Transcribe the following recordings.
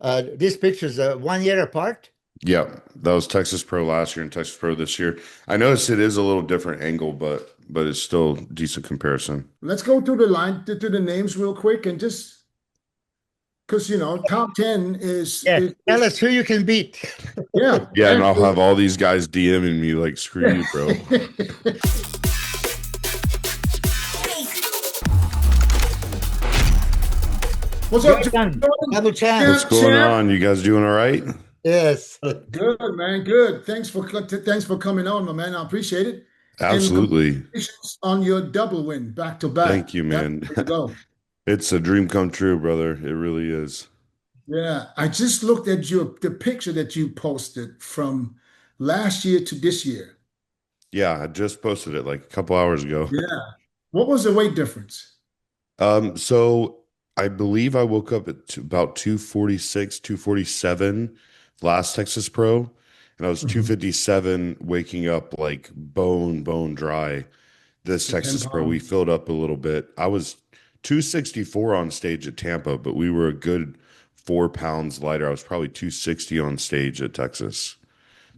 These pictures are 1 year apart. Yeah, that was Texas Pro last year and Texas Pro this year. I noticed it is a little different angle, but it's still decent comparison. Let's go through the line to the names real quick and just because top 10 Yeah, tell us who you can beat. yeah, Yeah, and I'll actually. have all these guys DMing me like, screw you, bro. What's up, Regan, Jordan? double champ. What's Champ, going champ. on? You guys doing all right? Yes. Good, man. Good. Thanks for coming on, my man. I appreciate it. And Absolutely. congratulations on your double win back to back. Thank you, That's man. the way to go. It's a dream come true, brother. It really is. Yeah. I just looked at the picture that you posted from last year to this year. Yeah, I just posted it like a couple hours ago. Yeah. What was the weight difference? So I believe I woke up at about 246, 247 last Texas Pro, and I was Mhm. 257 waking up like bone dry. This The 10 Texas Pro, we pound. filled up a little bit. I was 264 on stage at Tampa, but we were a good 4 pounds lighter. I was probably 260 on stage at Texas.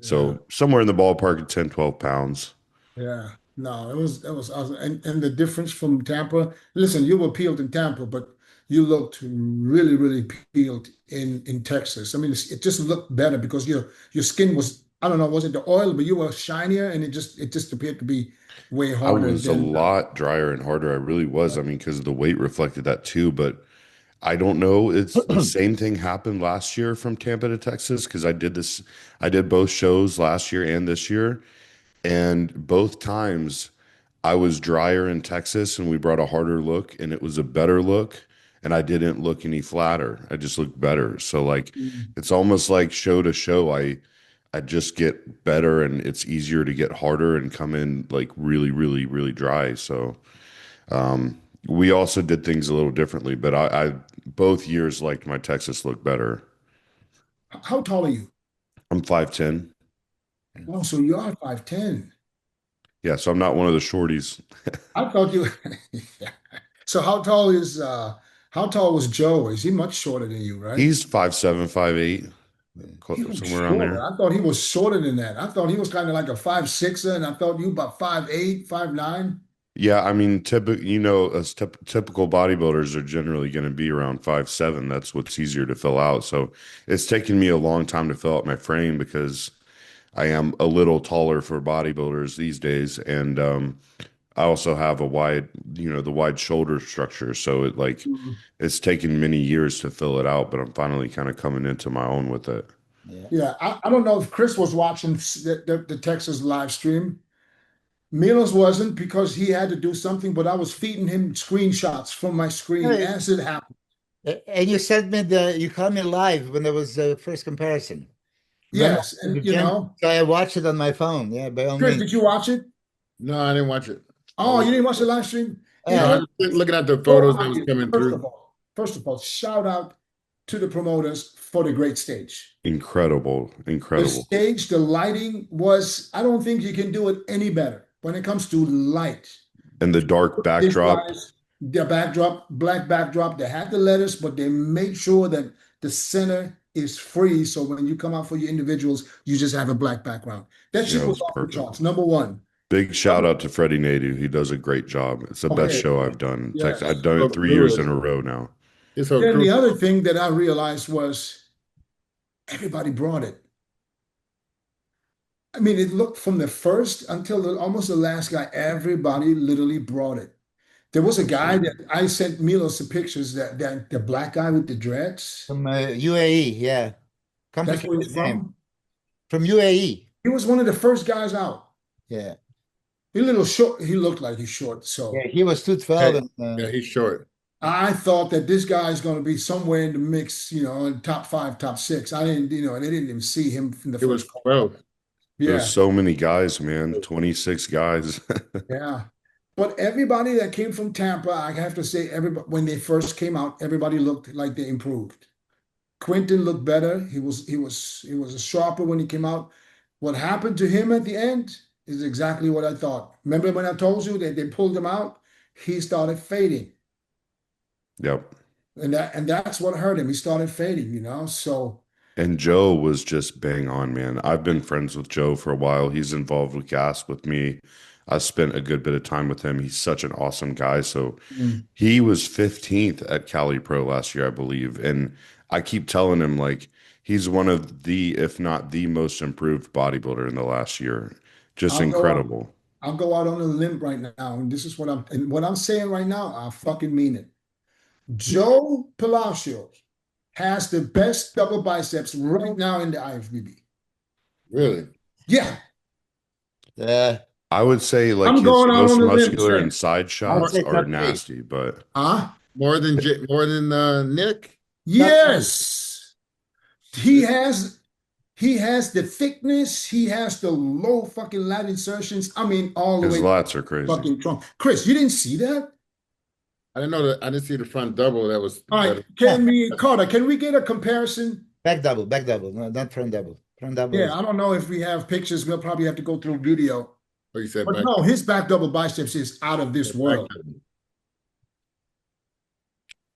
Yeah. So somewhere in the ballpark of 10, 12 pounds. Yeah. No, it was awesome. And the difference from Tampa, listen, you were peeled in Tampa, but you looked really, really peeled in Texas. I mean, it just looked better because your skin was, I don't know, was it the oil, but you were shinier and it just appeared to be way I harder was a than lot drier and harder. I really was. I mean, because the weight reflected that too. But I don't know. It's the same thing happened last year from Tampa to Texas because I did both shows last year and this year. And both times I was drier in Texas and we brought a harder look and it was a better look. And I didn't look any flatter. I just looked better. So like Mm. it's almost like show to show. I just get better and it's easier to get harder and come in like really, really, really dry. So we also did things a little differently, but I both years liked my Texas look better. How tall are you? I'm 5'10". Oh, so you are 5'10". Yeah, so I'm not one of the shorties. I thought you So how tall was Joe? Is he much shorter than you, right? He's 5'7", 5'8", He was somewhere around shorter. there. I thought he was shorter than that. I thought he was kind of like a 5'6", and I thought you about 5'8", 5'9". Yeah, I mean, as typical bodybuilders are generally going to be around 5'7". That's what's easier to fill out. So it's taken me a long time to fill out my frame because I am a little taller for bodybuilders these days, and I also have the wide shoulder structure. So Mhm. it's taken many years to fill it out, but I'm finally kind of coming into my own with it. Yeah. Yeah, I don't know if Chris was watching the Texas live stream. Milos wasn't because he had to do something, but I was feeding him screenshots from my screen Hey, as it happened. and you called me live when there was the first comparison. Remember Yes, at the and gym? So I watched it on my phone. Yeah, by all Chris, means. did you watch it? No, I didn't watch it. I Oh, was you didn't watch the live stream? no, I Uh, First was looking at the of photos that was coming through. first of all, shout out to the promoters for the great stage. Incredible, The incredible. stage, the lighting was, I don't think you can do it any better when it comes to light. And the dark These backdrop. guys, the backdrop, black backdrop, they had the letters, but they made sure that the center is free. So when you come out for your individuals, you just have a black background. That Yeah, shit it was was off the perfect. charts. Number one. Big shout out to Freddie Nadu. He does a great job. It's the best Okay. show I've done in Texas. I've Yes. done it So 3 years in Lewis, a row now. it's so Then crucial. the other thing that I realized was everybody brought it. I mean, it looked from the first until almost the last guy, everybody literally brought it. There was a guy that Absolutely. I sent Milos the pictures that the black guy with the dreads. from UAE, yeah. That's where Complicated he's name. from. From UAE. He was one of the first guys out. Yeah. He a little short. He looked like he's short. Yeah, So he was 212 Hey, and yeah, he's short. I thought that this guy is going to be somewhere in the mix, in top five, top six. I didn't, and they didn't even see him in the It was first call. 12. It was Yeah, so many guys, man. 26 guys. yeah. But everybody that came from Tampa, I have to say, everybody when they first came out, everybody looked like they improved. Quinton looked better. He was sharper when he came out. What happened to him at the end is exactly what I thought. Remember when I told you that they pulled him out? He started fading. Yep. And that's what hurt him. He started fading, you know. So And Joe was just bang on, man. I've been friends with Joe for a while. He's involved with gas with me. I spent a good bit of time with him. He's such an awesome guy. So mm, he was 15th at Cali Pro last year, I believe. And I keep telling him, like, he's one of the, if not the most improved bodybuilder in the last year. Just I'll go out, incredible. I'll go out on a limb right now, and this is what I'm saying right now. I fucking mean it. Joe Palacio has the best double biceps right now in the IFBB. Really? Yeah, Uh, I would say like I'm his going out most on a limb muscular saying, and side I would shots say are top three. nasty, but huh? More than Nick? Yes. He has the thickness, he has the low fucking lat insertions. I mean, all the his way lats are crazy. fucking trunk. Chris, you didn't see that? I didn't know that. I didn't see the front double. That was All right, Carter, can we get a comparison? back double, no, not front double. Front double Yeah, is I don't know if we have pictures. We'll probably have to go through video. what you said But back. no, his back double biceps is out of this world.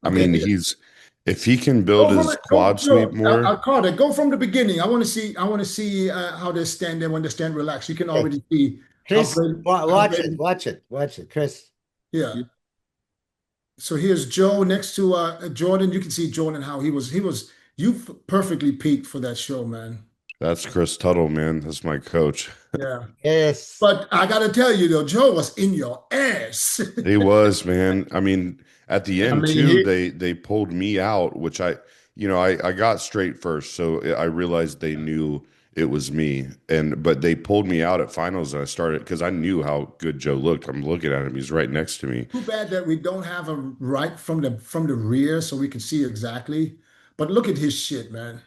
I Okay. mean, if he can build Go from his it. quad sweep more, Carter, go from the beginning. I want to see. How they stand there when they stand relaxed. You can already see. Chris. Watch great- watch it, Chris. Yeah. So here's Joe next to Jordan. You can see Jordan how he was. You perfectly peaked for that show, man. that's Chris Tuttle, man. That's my coach. Yeah. Yes. But I got to tell you though, Joe was in your ass. He was, man. I mean, at the end mean, too, they pulled me out, which I got straight first, so I realized they knew it was me, but they pulled me out at finals, and I started because I knew how good Joe looked. I'm looking at him; he's right next to me. Too bad that we don't have a right from the rear so we can see exactly. But look at his shit, man.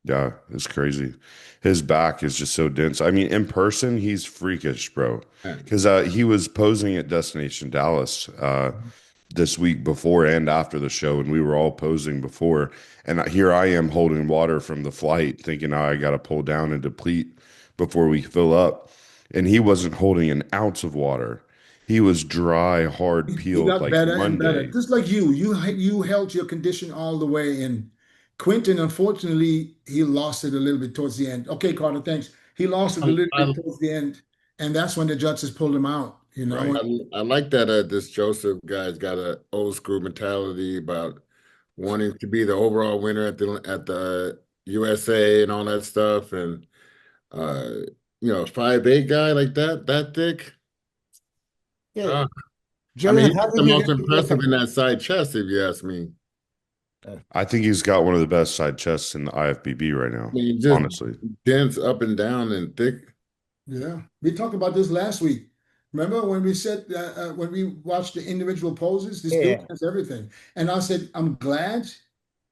Yeah, it's crazy. His back is just so dense. I mean, in person, he's freakish, bro. Because he was posing at Destination Dallas this week before and after the show, and we were all posing before. And here I am holding water from the flight, thinking, oh, I got to pull down and deplete before we fill up. And he wasn't holding an ounce of water. He was dry, hard, He peeled got like better and better, Monday. just like you. You held your condition all the way. And Quinton, unfortunately, he lost it a little bit towards the end. Okay, Carter, thanks. He lost it a little bit towards the end, and that's when the judges pulled him out. You know, Right. I like that this Joseph guy's got a old school mentality about wanting to be the overall winner at the USA and all that stuff. And 5'8" guy like that thick. Yeah. I Jordan, mean, he's how the did you most get impressive in that side chest, if you ask me. I think he's got one of the best side chests in the IFBB right now, I mean, just honestly. dense up and down and thick. yeah, we talked about this last week. Remember when we said when we watched the individual poses, this Yeah. dude has everything. And I said, I'm glad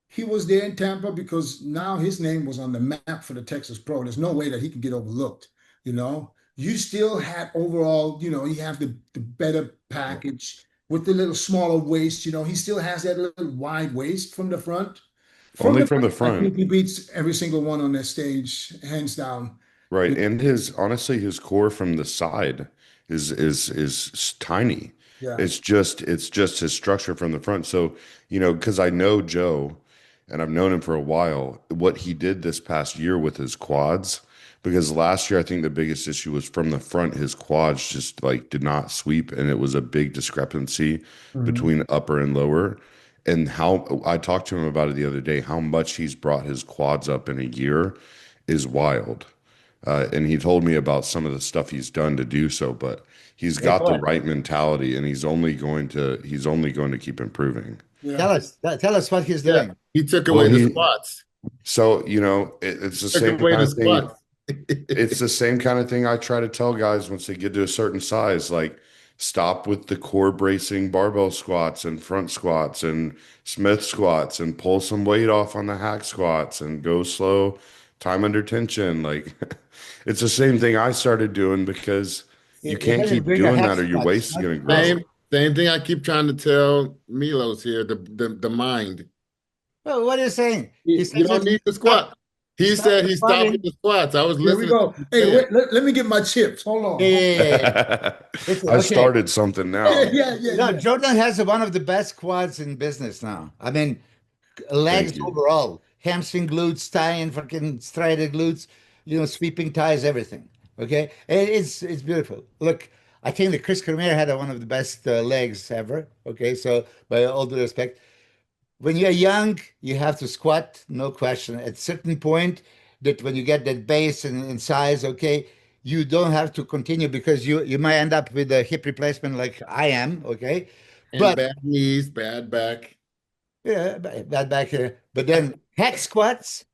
he was there in Tampa because now his name was on the map for the Texas Pro. There's no way that he could get overlooked. You know, you still had overall, you have the better package with the little smaller waist. He still has that little wide waist from the front. Only from the I front. think he beats every single one on that stage, hands down. Right. And honestly, his core from the side is tiny. Yeah. It's just his structure from the front. So, because I know Joe and I've known him for a while, what he did this past year with his quads, because last year I think the biggest issue was from the front, his quads just like did not sweep, and it was a big discrepancy between upper and lower. And how I talked to him about it the other day, how much he's brought his quads up in a year is wild. And he told me about some of the stuff he's done to do so, but he's got the right mentality, and he's only going to keep improving. Yeah. Tell us what he's doing. He took away the squats. So, it's the Took same away kind the of thing. squats. It's the same kind of thing I try to tell guys once they get to a certain size, like stop with the core bracing barbell squats and front squats and Smith squats and pull some weight off on the hack squats and go slow, time under tension. Like it's the same thing I started doing because you can't keep doing that or your waist is going to grow. Same thing I keep trying to tell Milos here, the mind. Well, what are you saying? You don't need the squat. He Stop said he stopped with squatting. the squats. I was Here we listening. go. To Hey, him. wait, let me get my chips. Hold on. Yeah. Listen, I okay. started something now. No, Jordan has one of the best quads in business now. I mean, legs Thank you. overall, hamstring glutes, tie-in, fucking striated glutes, sweeping ties, everything. Okay, it's beautiful. Look, I think that Chris Cormier had one of the best legs ever. Okay, so by all due respect, when you're young, you have to squat, no question. At a certain point, that when you get that base and size, okay, you don't have to continue because you might end up with a hip replacement like I am. Okay, And but bad knees, bad back. yeah, bad back here. But then hack squats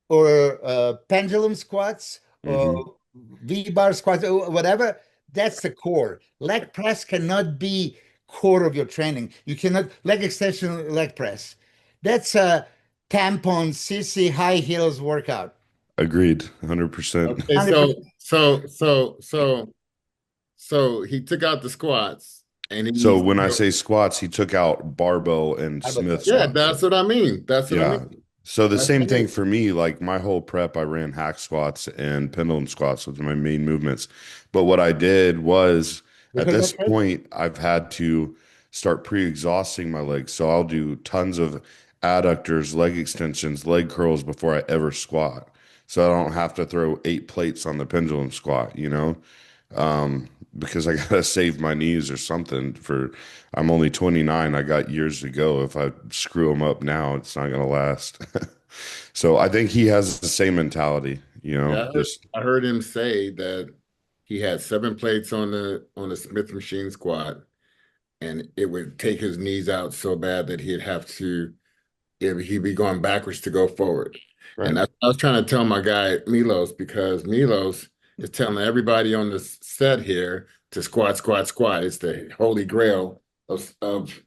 or pendulum squats Hmm. or V-bar squats or whatever, that's the core. Leg press cannot be core of your training. You cannot leg extension, leg press. That's a tampon, sissy, high heels workout. Agreed, 100%. Okay, 100%. so he took out the squats and So he's when I say squats, he took out barbell and Smith yeah, squats. that's what I mean. That's what I Yeah. mean. So the That's same what I thing mean. for me, like my whole prep, I ran hack squats and pendulum squats with my main movements. But what I did was at Because this that's it. point, I've had to start pre-exhausting my legs. So I'll do tons of adductors, leg extensions, leg curls before I ever squat. So I don't have to throw 8 plates on the pendulum squat, um, because I gotta save my knees or something for I'm only 29. I got years to go. If I screw them up now, it's not gonna last. So I think he has the same mentality, Yeah, just I heard him say that he had 7 plates on the Smith machine squat, and it would take his knees out so bad that he'd be going backwards to go forward. And right. that's what I was trying to tell my guy Milos, because Milos is telling everybody on the set here to squat, squat, squat. It's the holy grail of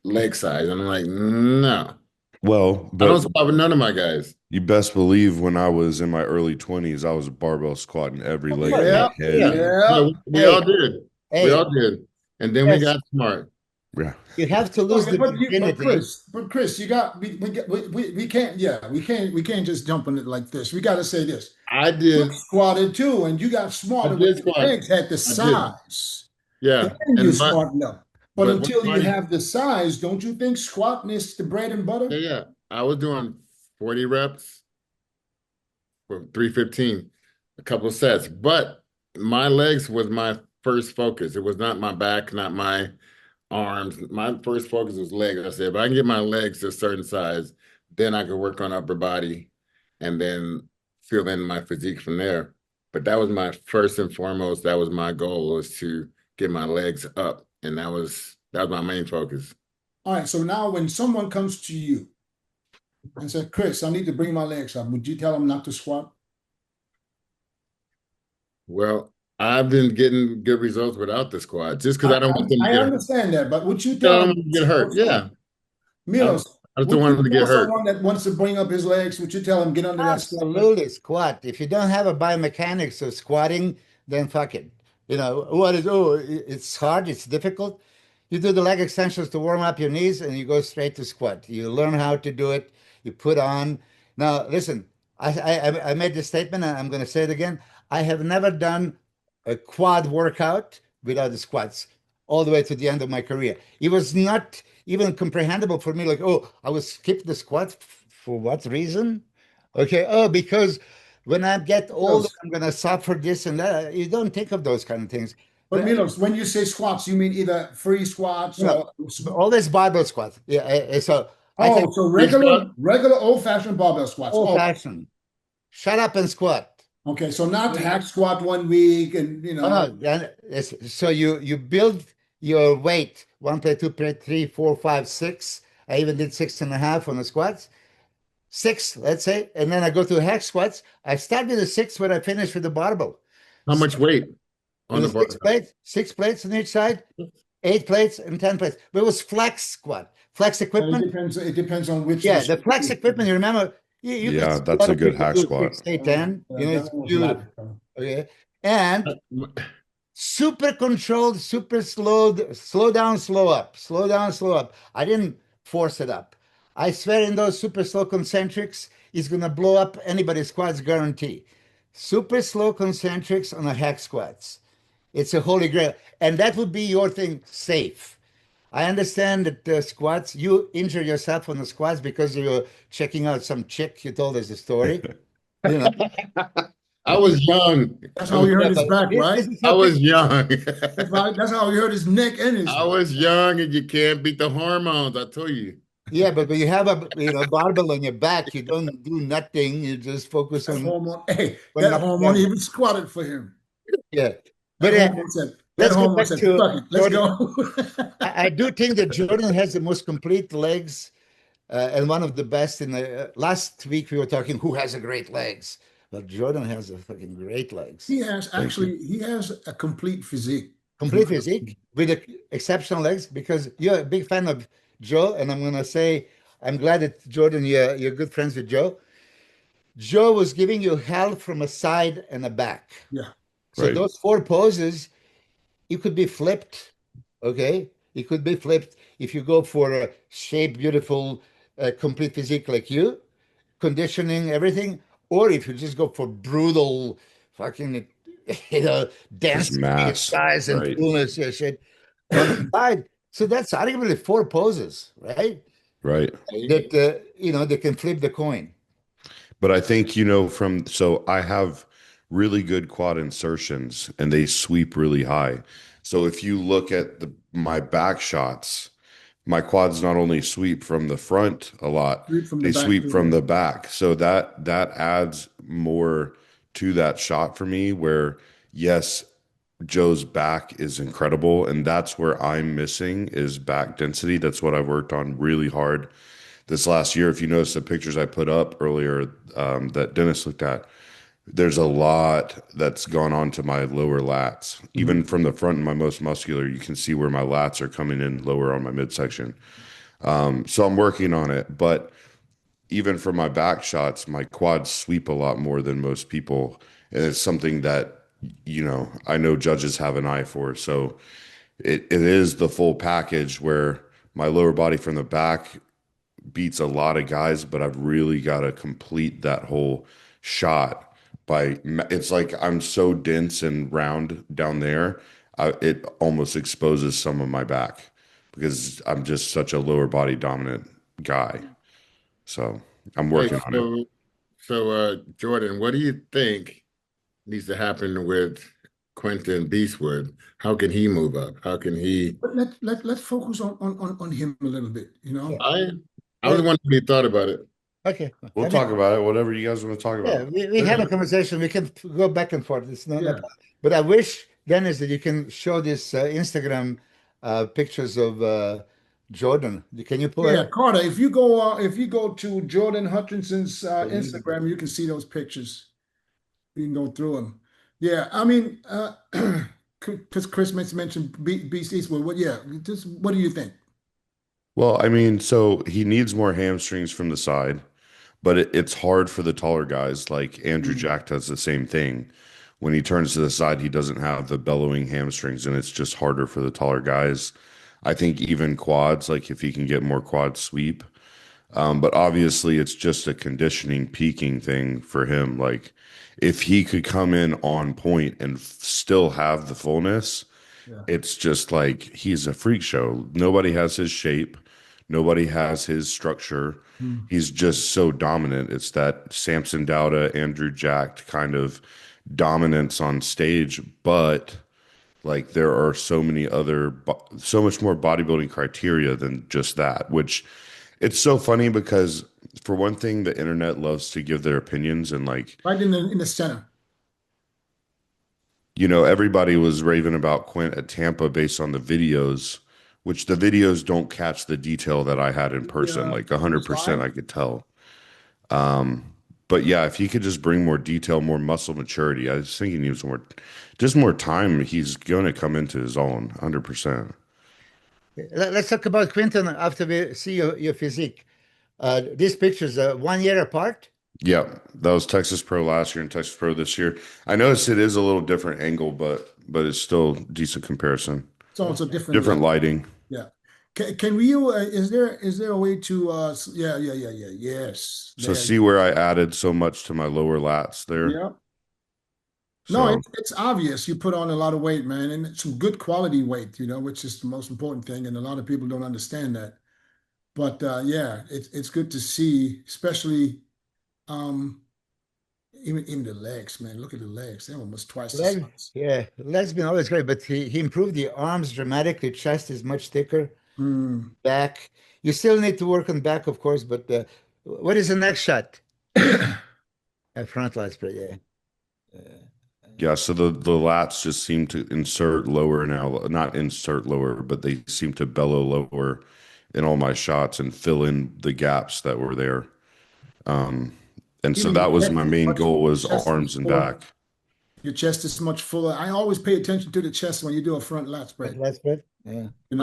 leg size. And I'm like, no, Well, I don't but squat with none of my guys. you best believe when I was in my early 20s, I was barbell squatting every Of leg course, in Yeah, man. my yeah, head. Yeah. yeah. We Hey, all did. We hey, all did. And then we yes, got smart. Yeah. you have to Oh, lose yeah, the virginity. But Chris, you got we can't, yeah, we can't just jump on it like this. We got to say this. I You did. squatted too, and you got I smarter when did your squat. legs had the I did. size. Then Yeah. you And smarten up. But but what until you Marty, have the size, don't you think squatting is the bread and butter? yeah, yeah. I was doing 40 reps for 315, a couple of sets. But my legs was my first focus. It was not my back, not my arms. My first focus was legs. I said, if I can get my legs to a certain size, then I could work on upper body and then fill in my physique from there. But that was my first and foremost, that was my goal, was to get my legs up. And that was my main focus. All right. So now when someone comes to you and says, Chris, I need to bring my legs up, would you tell them not to squat? Well, I've been getting good results without the squat, just because I, I don't want them to I get hurt. understand that, but would you I tell don't them want them to get hurt. don't squat? Yeah. I, Milos, I just don't would want you them to tell get hurt. someone that wants to bring up his legs, would you tell him get under that squat? Absolutely, squat. If you don't have a biomechanics of squatting, then fuck it. It's hard, it's difficult. You do the leg extensions to warm up your knees and you go straight to squat. You learn how to do it, you put on. Now, listen, I made this statement and I'm going to say it again. I have never done a quad workout without the squats all the way to the end of my career. It was not even comprehensible for me, like, oh, I will skip the squat for what reason? Okay, oh, because when I get older, Milos, I'm gonna suffer this and that. You don't think of those kind of things. but Milos, when you say squats, you mean either free squats You know, or always barbell squat. Yeah, so I oh, take so Free squat? regular old-fashioned barbell squats. old Oh, fashioned. Shut up and squat. okay. So not hack squat 1 week and Oh no, then so you build your weight 1 plate, 2 plate, 3, 4, 5, 6. I even did 6.5 on the squats. 6, let's say, and then I go to hack squats. I start with the 6 where I finish with the barbell. How much weight on With the the 6 plates on each side, 8 plates and 10 plates. But it was flex squat, flex equipment. it depends on which Yeah, the flex equipment. You remember, you can Yeah, see a that's lot a of good people hack do squat. 6, 8, 10. It's that one was beautiful. logical. Okay, and machine? super controlled, super slowed, slow down, slow up, slow down, slow up. I didn't force it up. I swear in those super slow concentrics, is going to blow up anybody's squats, guarantee. Super slow concentrics on the hack squats. It's a holy grail. And that would be your thing, safe. I understand that the squats, you injure yourself on the squats because you're checking out some chick. You told us the story. You know, I was young. That's how he hurt yeah, his but back, this right? is I your was thing. young. That's how he hurt his neck and his I was young, and you can't beat the hormones. I tell you. Yeah, but when you have a barbell on your back, you don't do nothing. You just focus that on hormone. Hey, going that up and hormone down. even squatted for him. Yeah. That But hormone said, that let's go hormone back said, to fuck it, let's Jordan. go. I do think that Jordan has the most complete legs and one of the best in the last week we were talking who has a great legs. But Jordan has a fucking great legs. Thank you. He has a complete physique. Complete physique with exceptional legs because you're a big fan of Joe, and I'm gonna say I'm glad that Jordan, you're good friends with Joe. Joe was giving you hell from a side and a back. Yeah. So Right. those four poses, you could be flipped, okay? It could be flipped if you go for a shape, beautiful, complete physique like you, conditioning, everything, or if you just go for brutal, fucking, Just density, mass. size, and Right. coolness, shit on the side. So that's arguably four poses, right? Right. That they can flip the coin. But I think, so I have really good quad insertions and they sweep really high. So if you look at my back shots, my quads not only sweep from the front a lot, Read from the they back sweep too, from yeah. the back. So that adds more to that shot for me where yes, Joe's back is incredible and that's where I'm missing is back density. That's what I've worked on really hard this last year. If you notice the pictures I put up earlier that Dennis looked at, there's a lot that's gone on to my lower lats. Even from the front and my most muscular, you can see where my lats are coming in lower on my midsection. So I'm working on it. But even for my back shots, my quads sweep a lot more than most people. And it's something that, I know judges have an eye for. So it is the full package where my lower body from the back beats a lot of guys, but I've really got to complete that whole shot it's like I'm so dense and round down there, it almost exposes some of my back because I'm just such a lower body dominant guy. So I'm Hey, working on it. Jordan, what do you think needs to happen with Quinton Beastwood? How can he move up? How can he? But let's focus on him a little bit, you know. I was wondering if you thought about it. Okay. We'll I mean, talk about it, whatever you guys want to talk yeah, about. we have a conversation. We can go back and forth. It's not, Yeah. but I wish, Dennis, that you can show this Instagram pictures of Jordan. Can you pull it Yeah, up? Carter, if you go to Jordan Hutchinson's Instagram, you can see those pictures. You can go through them. Yeah, I mean, because Chris mentioned Beast Eastwood. What do you think? Well, I mean, so he needs more hamstrings from the side, but it's hard for the taller guys. Like Andrew Mm. Jack does the same thing. When he turns to the side, he doesn't have the bellowing hamstrings, and it's just harder for the taller guys. I think even quads, like if he can get more quad sweep. But obviously, it's just a conditioning peaking thing for him. Like if he could come in on point and still have the fullness, Yeah. it's just like he's a freak show. Nobody has his shape. Nobody has his structure. Mm. He's just so dominant. It's that Samson Dauda, Andrew Jacked kind of dominance on stage, but like there are so much more bodybuilding criteria than just that, which it's so funny because for one thing, the internet loves to give their opinions and like, Right in the center. everybody was raving about Quint at Tampa based on the videos, which the videos don't catch the detail that I had in person. Yeah, Like 100% slide. I could tell. But yeah, if he could just bring more detail, more muscle maturity, I was thinking he was just more time. He's going to come into his own 100%. Let's talk about Quinton after we see your physique. These pictures are 1 year apart. Yeah, that was Texas Pro last year and Texas Pro this year. I noticed it is a little different angle, but it's still decent comparison. It's also different Different light. lighting. Yeah. Can you is there a way to yes, So there see where I added so much to my lower lats there. yeah. No, So it's obvious you put on a lot of weight, man, and it's some good quality weight, which is the most important thing, and a lot of people don't understand that. But yeah, it's good to see, especially um even the legs, man. Look at the legs; they're almost twice the Leg, size. yeah, leg's been always great, but he improved the arms dramatically. Chest is much thicker. Hmm. Back, you still need to work on back, of course, but what is the next shot? A front lat spread, yeah. yeah, so the lats just seem to insert lower now, not insert lower, but they seem to bellow lower in all my shots and fill in the gaps that were there. Um, and so Even your that was chest my is main much, goal was chest is arms and fuller. back. Your chest is much fuller. I always pay attention to the chest when you do a front lat Front spread. lat spread, yeah. It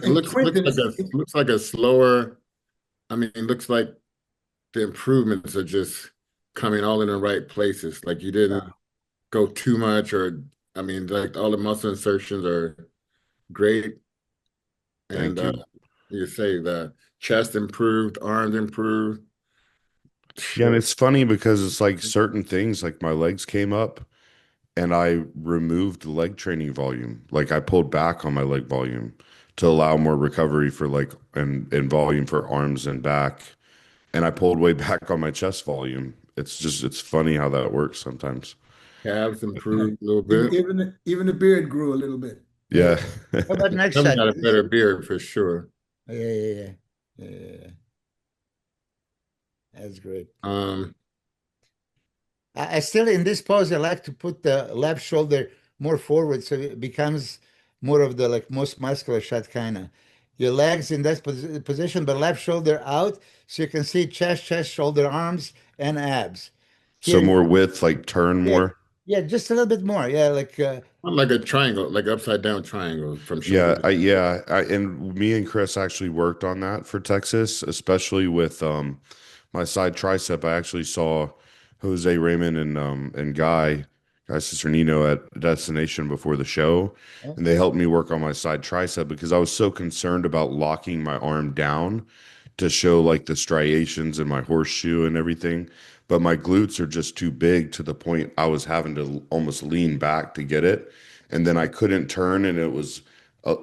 And looks like Quinton's. a slower. I mean, it looks like the improvements are just coming all in the right places. Like you didn't go too much, or I mean, like all the muscle insertions are great, and Thank you. you say the chest improved, arms improved. Yeah, and it's funny because it's like certain things, like my legs came up and I removed the leg training volume. Like I pulled back on my leg volume to allow more recovery for like and volume for arms and back. And I pulled way back on my chest volume. It's funny how that works sometimes. Calves improved a little bit. Even the beard grew a little bit. Yeah. How about next Kevin shot? got a better beard for sure. Yeah, yeah, yeah. Yeah, that's great. Um, I still, in this pose, I like to put the left shoulder more forward so it becomes more of the like most muscular shot kind of. Your legs in that position, but left shoulder out so you can see chest, shoulder, arms, and abs. So Here, more width, like turn yeah, more. yeah, just a little bit more. Yeah, like like a triangle, like upside down triangle from shoulder to And me and Chris actually worked on that for Texas, especially with my side tricep. I actually saw Jose Raymond and Guy Cisternino at Destination before the show, and they helped me work on my side tricep because I was so concerned about locking my arm down to show like the striations in my horseshoe and everything. But my glutes are just too big to the point I was having to almost lean back to get it. And then I couldn't turn, and it was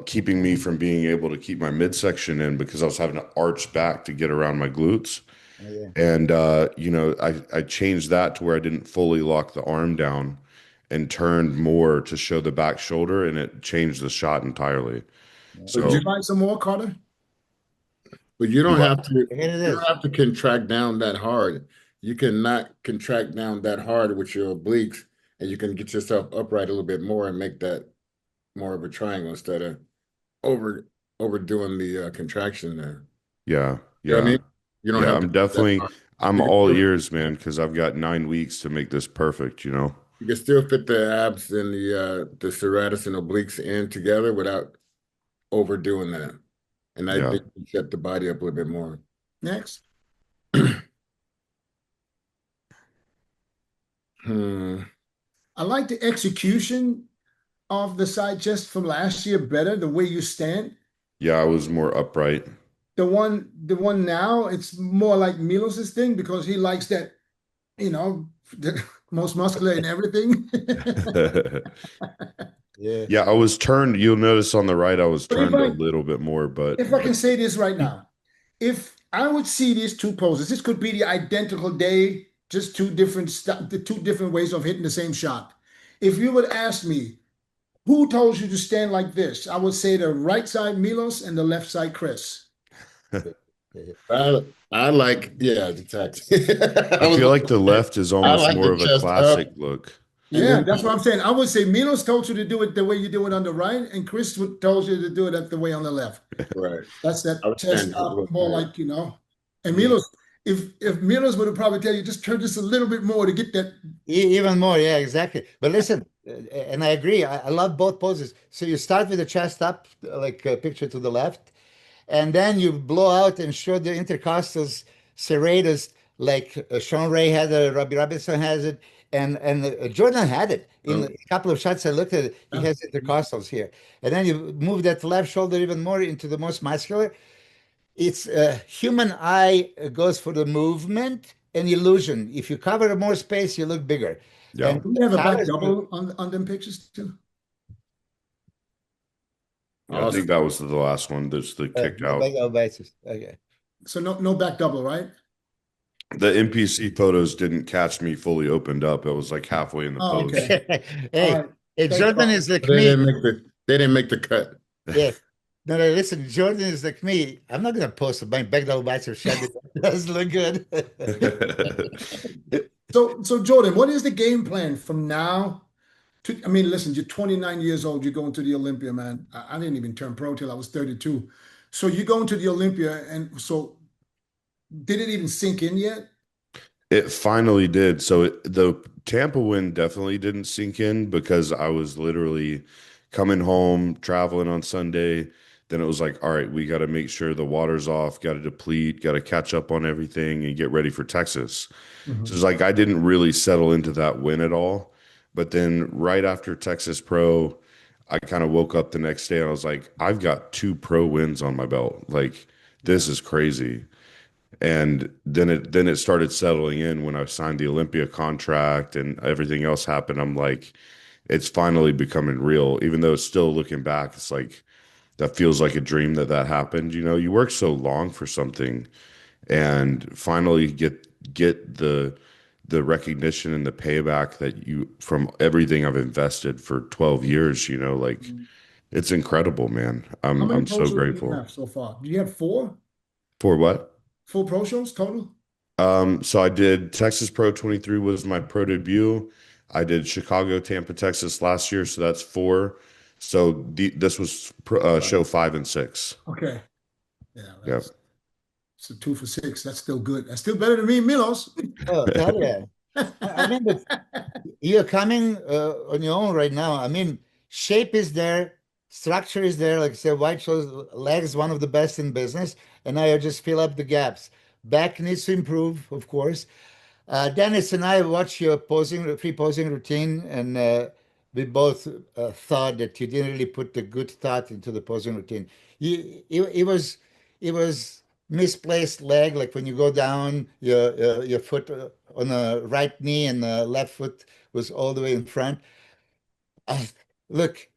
keeping me from being able to keep my midsection in because I was having to arch back to get around my glutes. yeah. And I changed that to where I didn't fully lock the arm down and turned more to show the back shoulder, and it changed the shot entirely. Would you So like some more, Carter? but you do don't what? have to Here it you don't is. have to contract down that hard. You cannot contract down that hard with your obliques, and you can get yourself upright a little bit more and make that more of a triangle instead of over overdoing the contraction there. Yeah, You know what I yeah, mean? You don't yeah. have to I'm do that definitely hard. I'm You can all still, ears, man, because I've got 9 weeks to make this perfect, you know? you can still fit the abs and the serratus and obliques in together without overdoing that. And I Yeah. think you set the body up a little bit more. Next. Hmm. I like the execution of the side chest from last year better, the way you stand. Yeah, I was more upright. The one now, it's more like Milos's thing because he likes that, the most muscular in everything. Yeah. Yeah, I was turned. You'll notice on the right, I was But if turned a I little bit more, if I but can say this right now, if I would see these two poses, this could be the identical day, just the two different ways of hitting the same shot. If you would ask me, who told you to stand like this? I would say the right side Milos and the left side Chris. I like, yeah, exactly. I feel like the left is I almost like more the of a chest up, classic look. and Yeah, then that's what I'm saying. I would say Milos told you to do it the way you do it on the right, and Chris told you to do it the way on the left. right. That's I that was chest saying a up, little more more. like, And Yeah. Milos, if Milos would have probably tell you just turn this a little bit more to get that. Even more, yeah, exactly. But listen, and I agree. I love both poses. So you start with the chest up, like a picture to the left, and then you blow out and show the intercostals serratus, like Sean Ray had it, Robbie Robinson has it, And Jordan had it in Oh, a couple of shots. I looked at it. He Yeah. has intercostals here, and then you move that left shoulder even more into the most muscular. It's human eye goes for the movement and illusion. If you cover more space, you look bigger. yeah. And Do we have a back Tyler's double on them pictures too? Yeah, I think that was the last one. That's the kicked no out. back double biceps. Okay. So no back double, right? The NPC photos didn't catch me fully opened up. It was like halfway in the Oh, pose. okay. All Hey, right. hey, Thanks, Jordan Bob. is like They me. didn't make the cut. Yeah. No, no, listen, Jordan is like me. I'm not gonna post my back double biceps shot. It doesn't look good. So Jordan, what is the game plan from now to, I mean, listen, you're 29 years old, you're going to the Olympia, man. I didn't even turn pro till I was 32. So you're going to the Olympia, and so did it even sink in yet? It finally did. So the Tampa win definitely didn't sink in because I was literally coming home, traveling on Sunday. Then it was like, all right, we got to make sure the water's off, got to deplete, got to catch up on everything and get ready for Texas. So it's like I didn't really settle into that win at all. But then right after Texas Pro, I kind of woke up the next day and I was like, I've got 2 pro wins on my belt. Like, this is crazy. And then it started settling in when I signed the Olympia contract and everything else happened. I'm like, it's finally becoming real. Even though it's still looking back, it's like that feels like a dream that happened. You know, you work so long for something and finally get the recognition and the payback that you from everything I've invested for 12 years, you know, like it's incredible, man. How many I'm pro so shows do you grateful. have so far? Do you have 4 For what? full pro shows total? So I did Texas Pro 23 was my pro debut. I did Chicago, Tampa, Texas last year, so that's 4. So this was show 5 and 6. Okay. Yeah, Yeah. it's a 2 for 6. That's still good. That's still better than me, Milos. Oh, hell yeah. I mean, but you're coming on your own right now. I mean, shape is there, structure is there. Like I said, white shows legs one of the best in business, and now you just fill up the gaps. Back needs to improve, of course. Dennis and I watched your free posing routine, and we both thought that you didn't really put the good thought into the posing routine. It was misplaced leg, like when you go down, your foot on the right knee and the left foot was all the way in front. Uh, Look,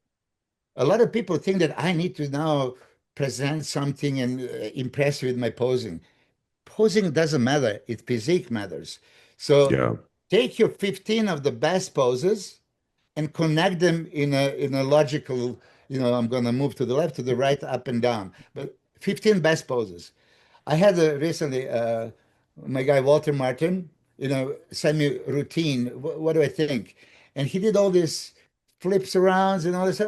a lot of people think that I need to now present something and impress you with my posing. Posing doesn't matter. It's physique matters. So Yeah. take your 15 of the best poses and connect them in a logical, I'm going to move to the left, to the right, up and down. But 15 best poses. I had recently my guy Walter Martin, send me routine. What do I think? And he did all these flips arounds and all this.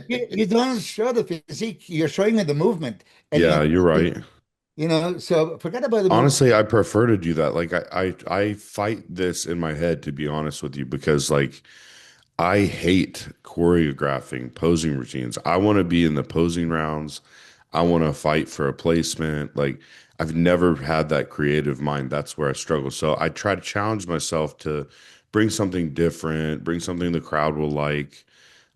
You don't show the physique. You're showing me the movement, and Yeah, you're right. So forget about the movement. Honestly, I prefer to do that. Like I fight this in my head, to be honest with you, because like I hate choreographing posing routines. I want to be in the posing rounds. I want to fight for a placement. Like I've never had that creative mind. That's where I struggle. So I try to challenge myself to bring something different, bring something the crowd will like.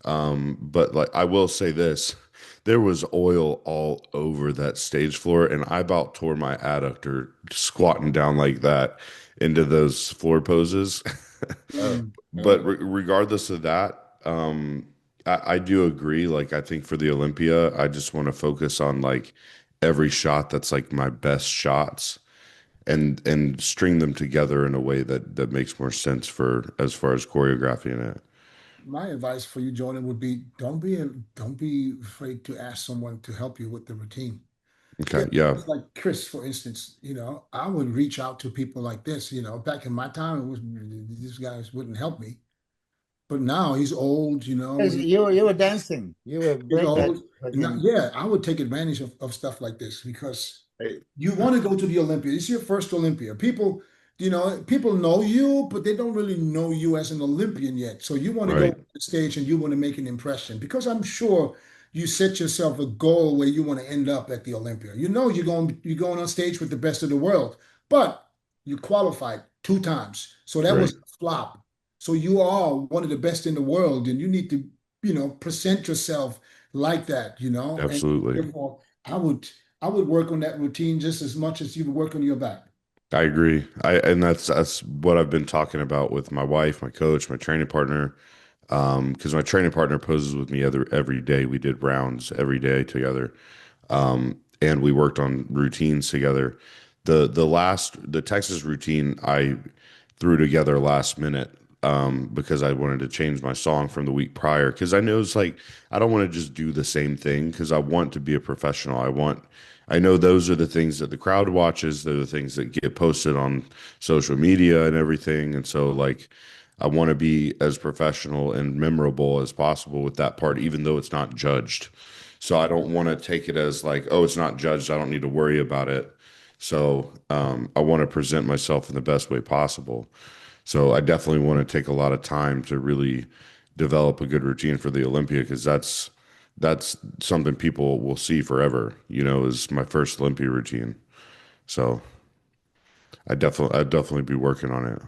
But like I will say this, there was oil all over that stage floor, and I about tore my adductor squatting down like that into those floor poses. Oh, But regardless of that, I do agree. Like I think for the Olympia, I just want to focus on like every shot that's like my best shots and string them together in a way that makes more sense for as far as choreographing it. My advice for you, Jordan, would be don't be afraid to ask someone to help you with the routine. Okay, yeah, It's like Chris, for instance, I would reach out to people like this. Back in my time, it was these guys wouldn't help me. But now he's old, because you were dancing. You were he's break old. dancing. Yeah, I would take advantage of stuff like this because Hey, you want to go to the Olympia. It's your first Olympia. People know you, but they don't really know you as an Olympian yet. So you want to go right. to the stage and you want to make an impression because I'm sure you set yourself a goal where you want to end up at the Olympia. You're going on stage with the best of the world, but you qualified 2 times. So that Right. was a flop. So you are one of the best in the world, and you need to, present yourself like that, and Absolutely. therefore I would work on that routine just as much as you would work on your back. I agree. And that's what I've been talking about with my wife, my coach, my training partner. Because my training partner poses with me every day. We did rounds every day together. And we worked on routines together. The Texas routine I threw together last minute, because I wanted to change my song from the week prior, because I know it's like I don't want to just do the same thing, because I want to be a professional. I know those are the things that the crowd watches. They're the things that get posted on social media and everything. And so like I want to be as professional and memorable as possible with that part, even though it's not judged. So I don't want to take it as like, oh, it's not judged, I don't need to worry about it. So I want to present myself in the best way possible. So I definitely want to take a lot of time to really develop a good routine for the Olympia, because that's something people will see forever, is my first Olympia routine. So I'd definitely be working on it.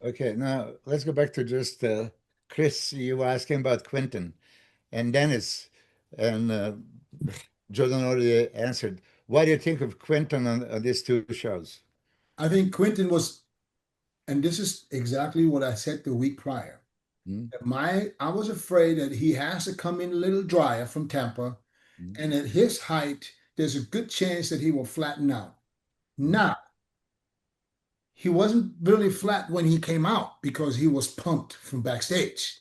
Okay, now let's go back to just Chris. You were asking about Quinton and Dennis, and Jordan already answered. What do you think of Quinton on these 2 shows? I think Quinton was, and this is exactly what I said the week prior. Hmm? I was afraid that he has to come in a little drier from Tampa, Hmm? and at his height, there's a good chance that he will flatten out. Now, he wasn't really flat when he came out because he was pumped from backstage.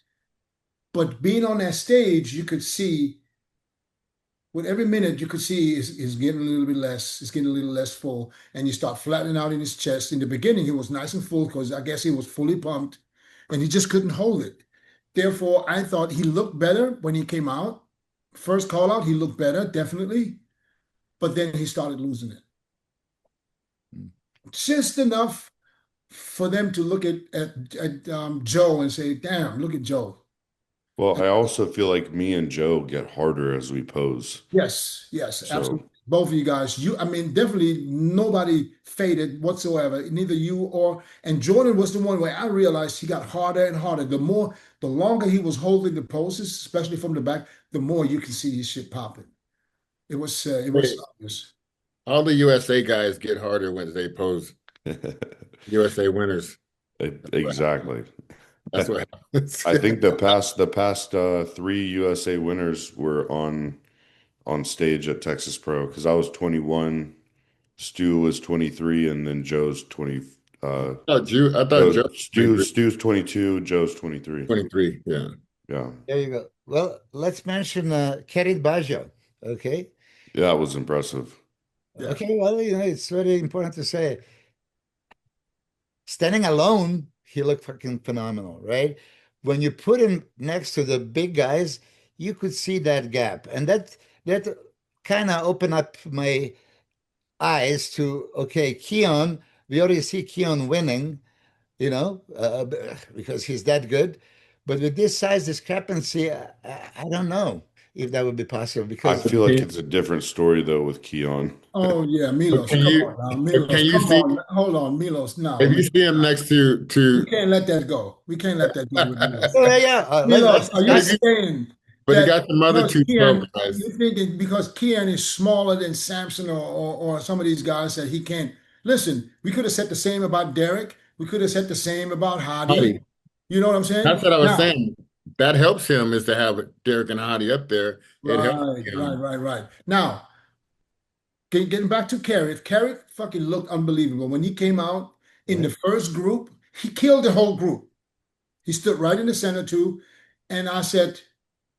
But being on that stage, you could see with every minute, you could see is getting a little bit less, it's getting a little less full, and you start flattening out in his chest. In the beginning, he was nice and full because I guess he was fully pumped, and he just couldn't hold it. Therefore, I thought he looked better when he came out. First call out, he looked better, definitely, but then he started losing it. Just enough for them to look at Joe and say, "Damn, look at Joe." Well, I also feel like me and Joe get harder as we pose. Yes, yes, So absolutely. Both of you guys, I mean, definitely nobody faded whatsoever. Neither you and Jordan was the one where I realized he got harder and harder. The longer he was holding the poses, especially from the back, the more you can see his shit popping. It was Wait, obvious. all the USA guys get harder when they pose. USA winners. exactly. That's what happens. I think the past 3 USA winners were on stage at Texas Pro, because I was 21, Stu was 23, and then Joe's 20. I thought Joe was Stu's 22, Joe's 23. 23. Yeah. Yeah, There you go. Well, let's mention Kerrith Bajjo. Okay. yeah, that was impressive. Yeah. Okay. Well, it's very important to say, standing alone, he looked fucking phenomenal, right? When you put him next to the big guys, you could see that gap, and that kind of opened up my eyes to, okay, Keon. We already see Keon winning, because he's that good. But with this size discrepancy, I don't know if that would be possible, I because feel like it's a different story though with Keon. Oh yeah, But Milos, can come you on now, but can Milos, you come see on, hold on, Milos, no, if you man. see him next We to can't let that go. We can't let that go with Milos. yeah, yeah. Let's Milos, are you but discuss he, it. saying but he that got some other because two pro Kian, guys. you thinking because Kian is smaller than Samson or some of these guys that he can't listen? We could have said the same about Derek. We could have said the same about Hadi. Hottie. You know what I'm saying? That's what I was Now, saying. That helps him is to have Derek and Hottie up there. It helps right, right, him. right, right. Now, getting back to Kerrith, Kerrith fucking looked unbelievable when he came out in the Right. first group. He killed the whole group. He stood right in the center too, and I said,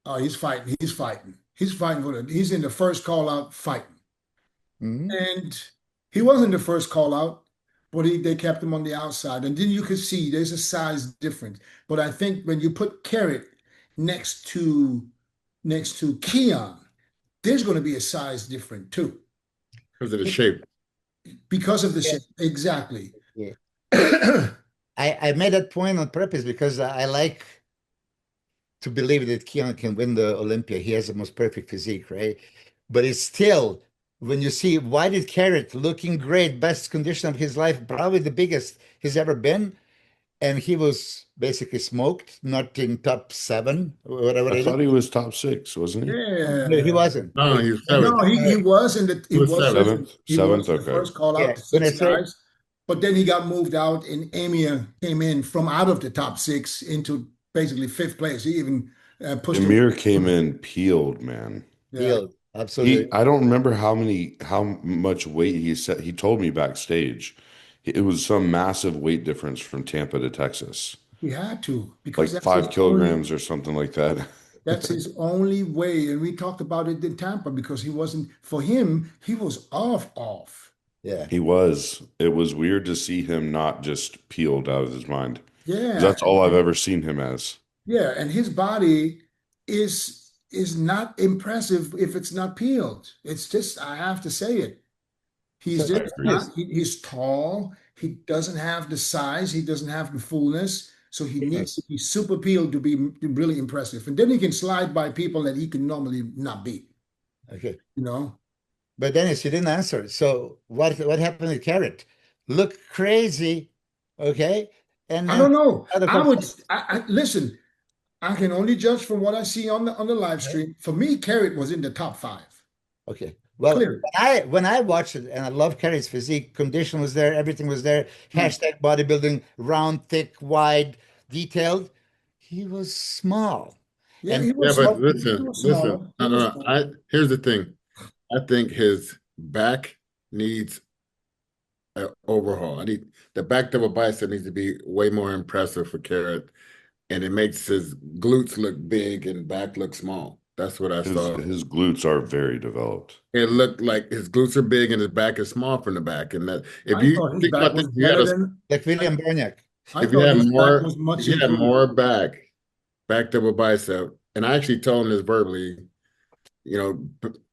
"Oh, he's fighting. He's fighting. He's fighting for the. He's in the first call out fighting." Mhm. And he wasn't the first call out, but they kept him on the outside. And then you could see there's a size difference. But I think when you put Kerrith next to Keon, there's going to be a size difference too Because of the shape. because of the Yeah. shape. Exactly. Yeah. I made that point on purpose because I like to believe that Keon can win the Olympia. He has the most perfect physique, right? But it's still when you see why did Kerrith looking great, best condition of his life, probably the biggest he's ever been, and he was basically smoked, not in top 7 or whatever I it is. thought he was top 6, wasn't he? No, he Yeah. wasn't. No, he was No, seventh. he was in the He was seventh. he was Seventh, in the okay. first call Yeah, out, when I 6 say guys, but then he got moved out, and Emir came in from out of the top 6 into basically 5th place. He even pushed him. Emir came in peeled, man. Yeah. peeled, absolutely. I don't remember how much weight he said. He told me backstage. It was some massive weight difference from Tampa to Texas, He had to like because that's 5 his kilograms or something like that. that's his only way. And we talked about it in Tampa because he wasn't, for him, he was off. Yeah. He was. It was weird to see him not just peeled out of his mind. 'Cause Yeah. that's all I've ever seen him as. Yeah, and his body is not impressive if it's not peeled. It's just, I have to say it. He's So just agree. not, he's tall. He doesn't have the size. He doesn't have the fullness. So he needs to be super peeled to be really impressive. And then he can slide by people that he can normally not beat, Okay. you know? But Dennis, you didn't answer. So what happened to Kerrith? Look crazy, okay? And I don't know. other I would, competition. listen, I can only judge from what I see on the live stream. For me, Kerrith was in the top 5. Okay. Well, Clear. when I watched it, and I love Kerrith's physique, condition was there, everything was there. Hashtag bodybuilding, round, thick, wide, detailed. He was small. Yeah, And he Yeah, was but small. He listen, was listen. small. He No, was no, small. here's the thing. I think his back needs an overhaul. The back double bicep needs to be way more impressive for Kerrith, and it makes his glutes look big and back look small. That's what I saw. His glutes are very developed. It looked like his glutes are big and his back is small from the back. And that if I you thought his think back about was this, you better gotta, than. like William Berniak. I if you thought have his back more, was much if you have improved. more back double bicep, and I actually told him this verbally,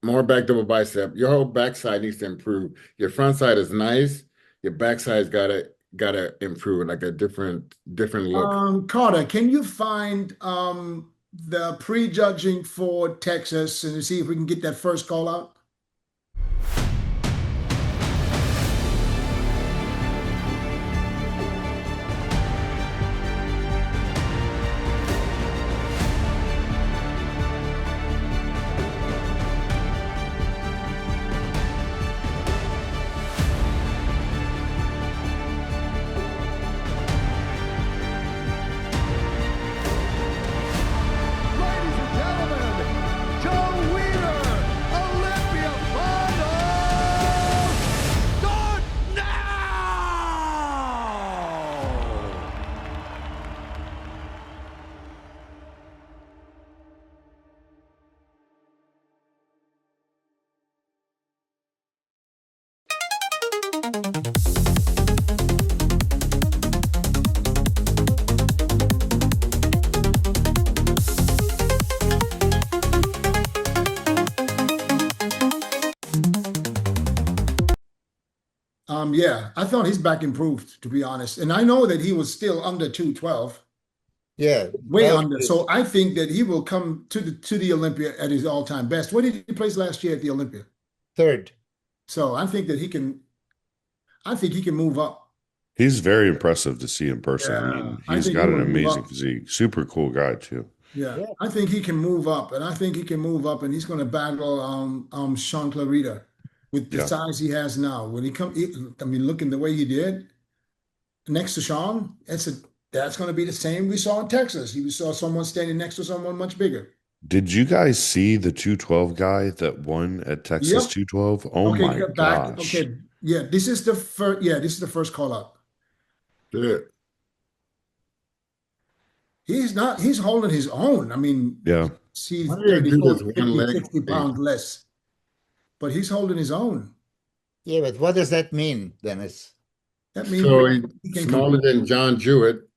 more back double bicep, your whole backside needs to improve. Your front side is nice, your backside's gotta improve, like a different look. Carter, can you find the prejudging for Texas and see if we can get that first call out? Ladies and gentlemen, Joe Weider, Olympia Finals start now! Yeah, I thought his back improved, to be honest. And I know that he was still under 212, Yeah. way Well, under. So I think that he will come to the Olympia at his all-time best. What did he place last year at the Olympia? third. So I think he can move up. He's very impressive to see in person. I Yeah, mean, I he's think got he an will move amazing up. physique. Super cool guy too. Yeah, Yeah. I think he can move up, and I think he can move up, and he's going to battle Sean Clarita with the Yeah. size he has now. When he come, I mean, looking the way he did next to Sean, that's going to be the same we saw in Texas. We saw someone standing next to someone much bigger. Did you guys see the 212 guy that won at Texas Yep. 212? Oh Okay, my got back. gosh. Okay, yeah, this is the first. Yeah, this is the first call up. Yeah. He's holding his own. I mean, Yeah. he's Why do they 30, do this 40, one 50, leg 60 thing? pounds less, but he's holding his own. Yeah, but what does that mean, Dennis? That means So he he's can smaller compete. than John Jewett.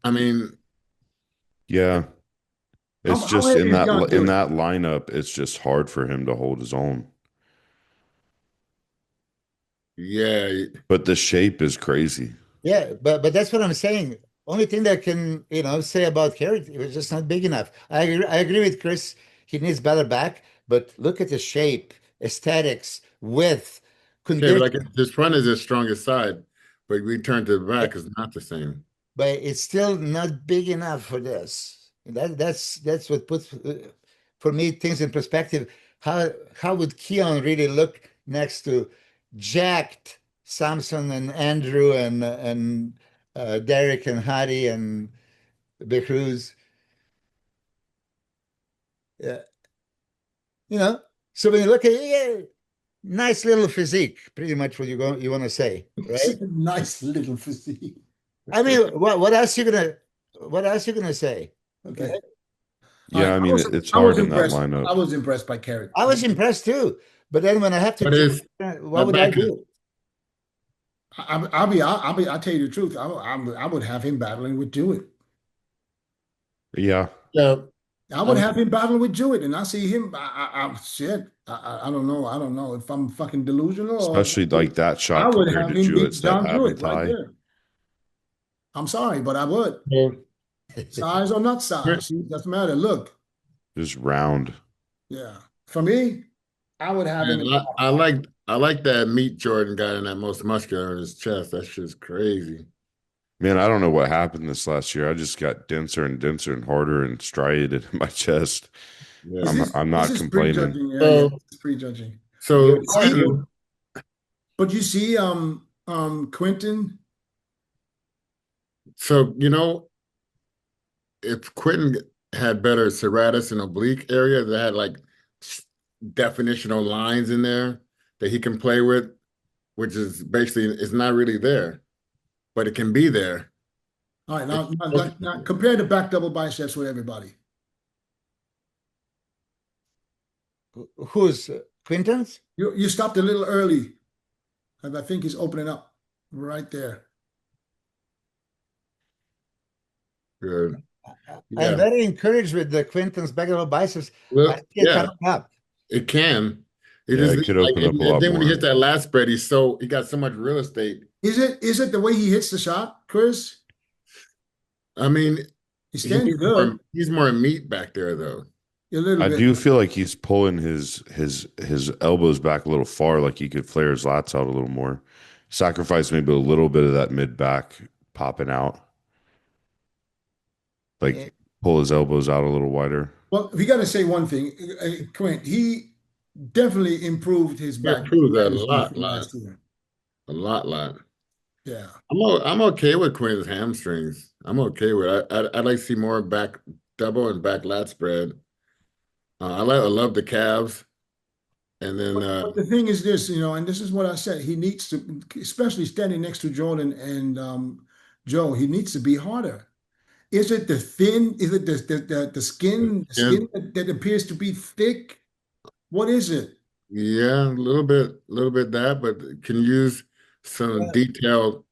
I mean, Yeah. It's How just heavy in is John in Jewett? that lineup, it's just hard for him to hold his own. yeah, But the shape is crazy. Yeah, but that's what I'm saying. Only thing that I can, say about Kerrith, it was just not big enough. I agree with Chris. He needs better back, but look at the shape. aesthetics, width, Okay, but like condition, this front is his strongest side, but we turn to the back is not the same. but it's still not big enough for this. That's what puts for me things in perspective. How would Keon really look next to jacked Samson and Andrew and Derek and Hadi and Behruz? Yeah, you know. So when you look at yeah, nice little physique, pretty much what you want to say, right? Nice little physique. I mean, what else you gonna say? Okay. Yeah, I mean, it's hard in that lineup. I was impressed by Kerrith. I was impressed too, but then when I have to But choose, what would I back- do? I'll tell you the truth. I would have him battling with Jewett. Yeah. Yeah, I would have him battling with Jewett, and I see him. Shit. I don't know. I don't know if I'm fucking delusional. Especially like that I shot would compared have to him beat Jewett's that John ab and Jewett right thigh. there. I'm sorry, but I would. yeah. Size or not size, doesn't matter. Look, Just round. yeah. For me, I would have him. Man, I like that meat Jordan got in that most muscular in his chest. That shit's crazy. Man, I don't know what happened this last year. I just got denser and denser and harder and striated in my chest. Yeah. I'm not This is complaining. prejudging, yeah, So- yeah, it's prejudging. So Quinton- But you see, Quinton. so if Quinton had better serratus and oblique area that had like definitional lines in there that he can play with, which is basically it's not really there, but it can be there. All right, now compare the back double biceps with everybody. Who's Quinton's? You stopped a little early, and I think he's opening up right there. Good. I'm Yeah. very encouraged with the Quinton's back double biceps. Well, I see it yeah, coming up. it can. Yeah, it could open up a lot then when he more. hits that last spread, he got so much real estate. Is it the way he hits the shot, Chris? I mean, He stands good. he's more meat back there though. A little I bit. do feel like he's pulling his elbows back a little far, like he could flare his lats out a little more. Sacrifice maybe a little bit of that mid back popping out. Like pull his elbows out a little wider. Well, we got to say one thing, Quint. He definitely improved his back. improved that a from lot. last year. A lot. Yeah. I'm okay with Quinn's hamstrings. I'm okay with it. I'd like to see more back double and back lat spread. I love the calves. And then But the thing is this, and this is what I said. He needs to, especially standing next to Jordan and Joe, he needs to be harder. Is it the thin? Is it the skin? The skin that appears to be thick? What is it? yeah, a little bit that, but can use some detailed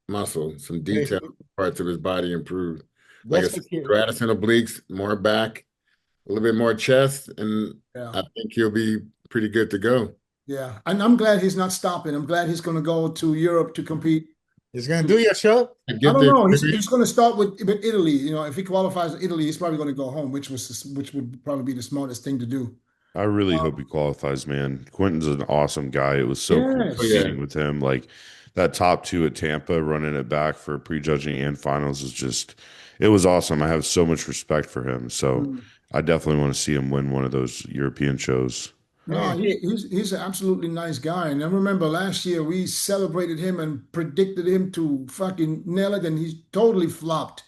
muscle, some detailed parts of his body improved. Like That's a what you- serratus and obliques, more back, a little bit more chest, and Yeah. I think he'll be pretty good to go. Yeah. And I'm glad he's not stopping. I'm glad he's going to go to Europe to compete. He's gonna do your show? I don't know. He's going to start with Italy. If he qualifies in Italy, he's probably going to go home, which would probably be the smartest thing to do. I really hope he qualifies, man. Quinton's an awesome guy. It was so cool Yes. competing with him. Like that top two at Tampa, running it back for prejudging and finals is just, it was awesome. I have so much respect for him. So I definitely want to see him win one of those European shows. No, he's an absolutely nice guy. And I remember last year we celebrated him and predicted him to fucking nail it, and he's totally flopped.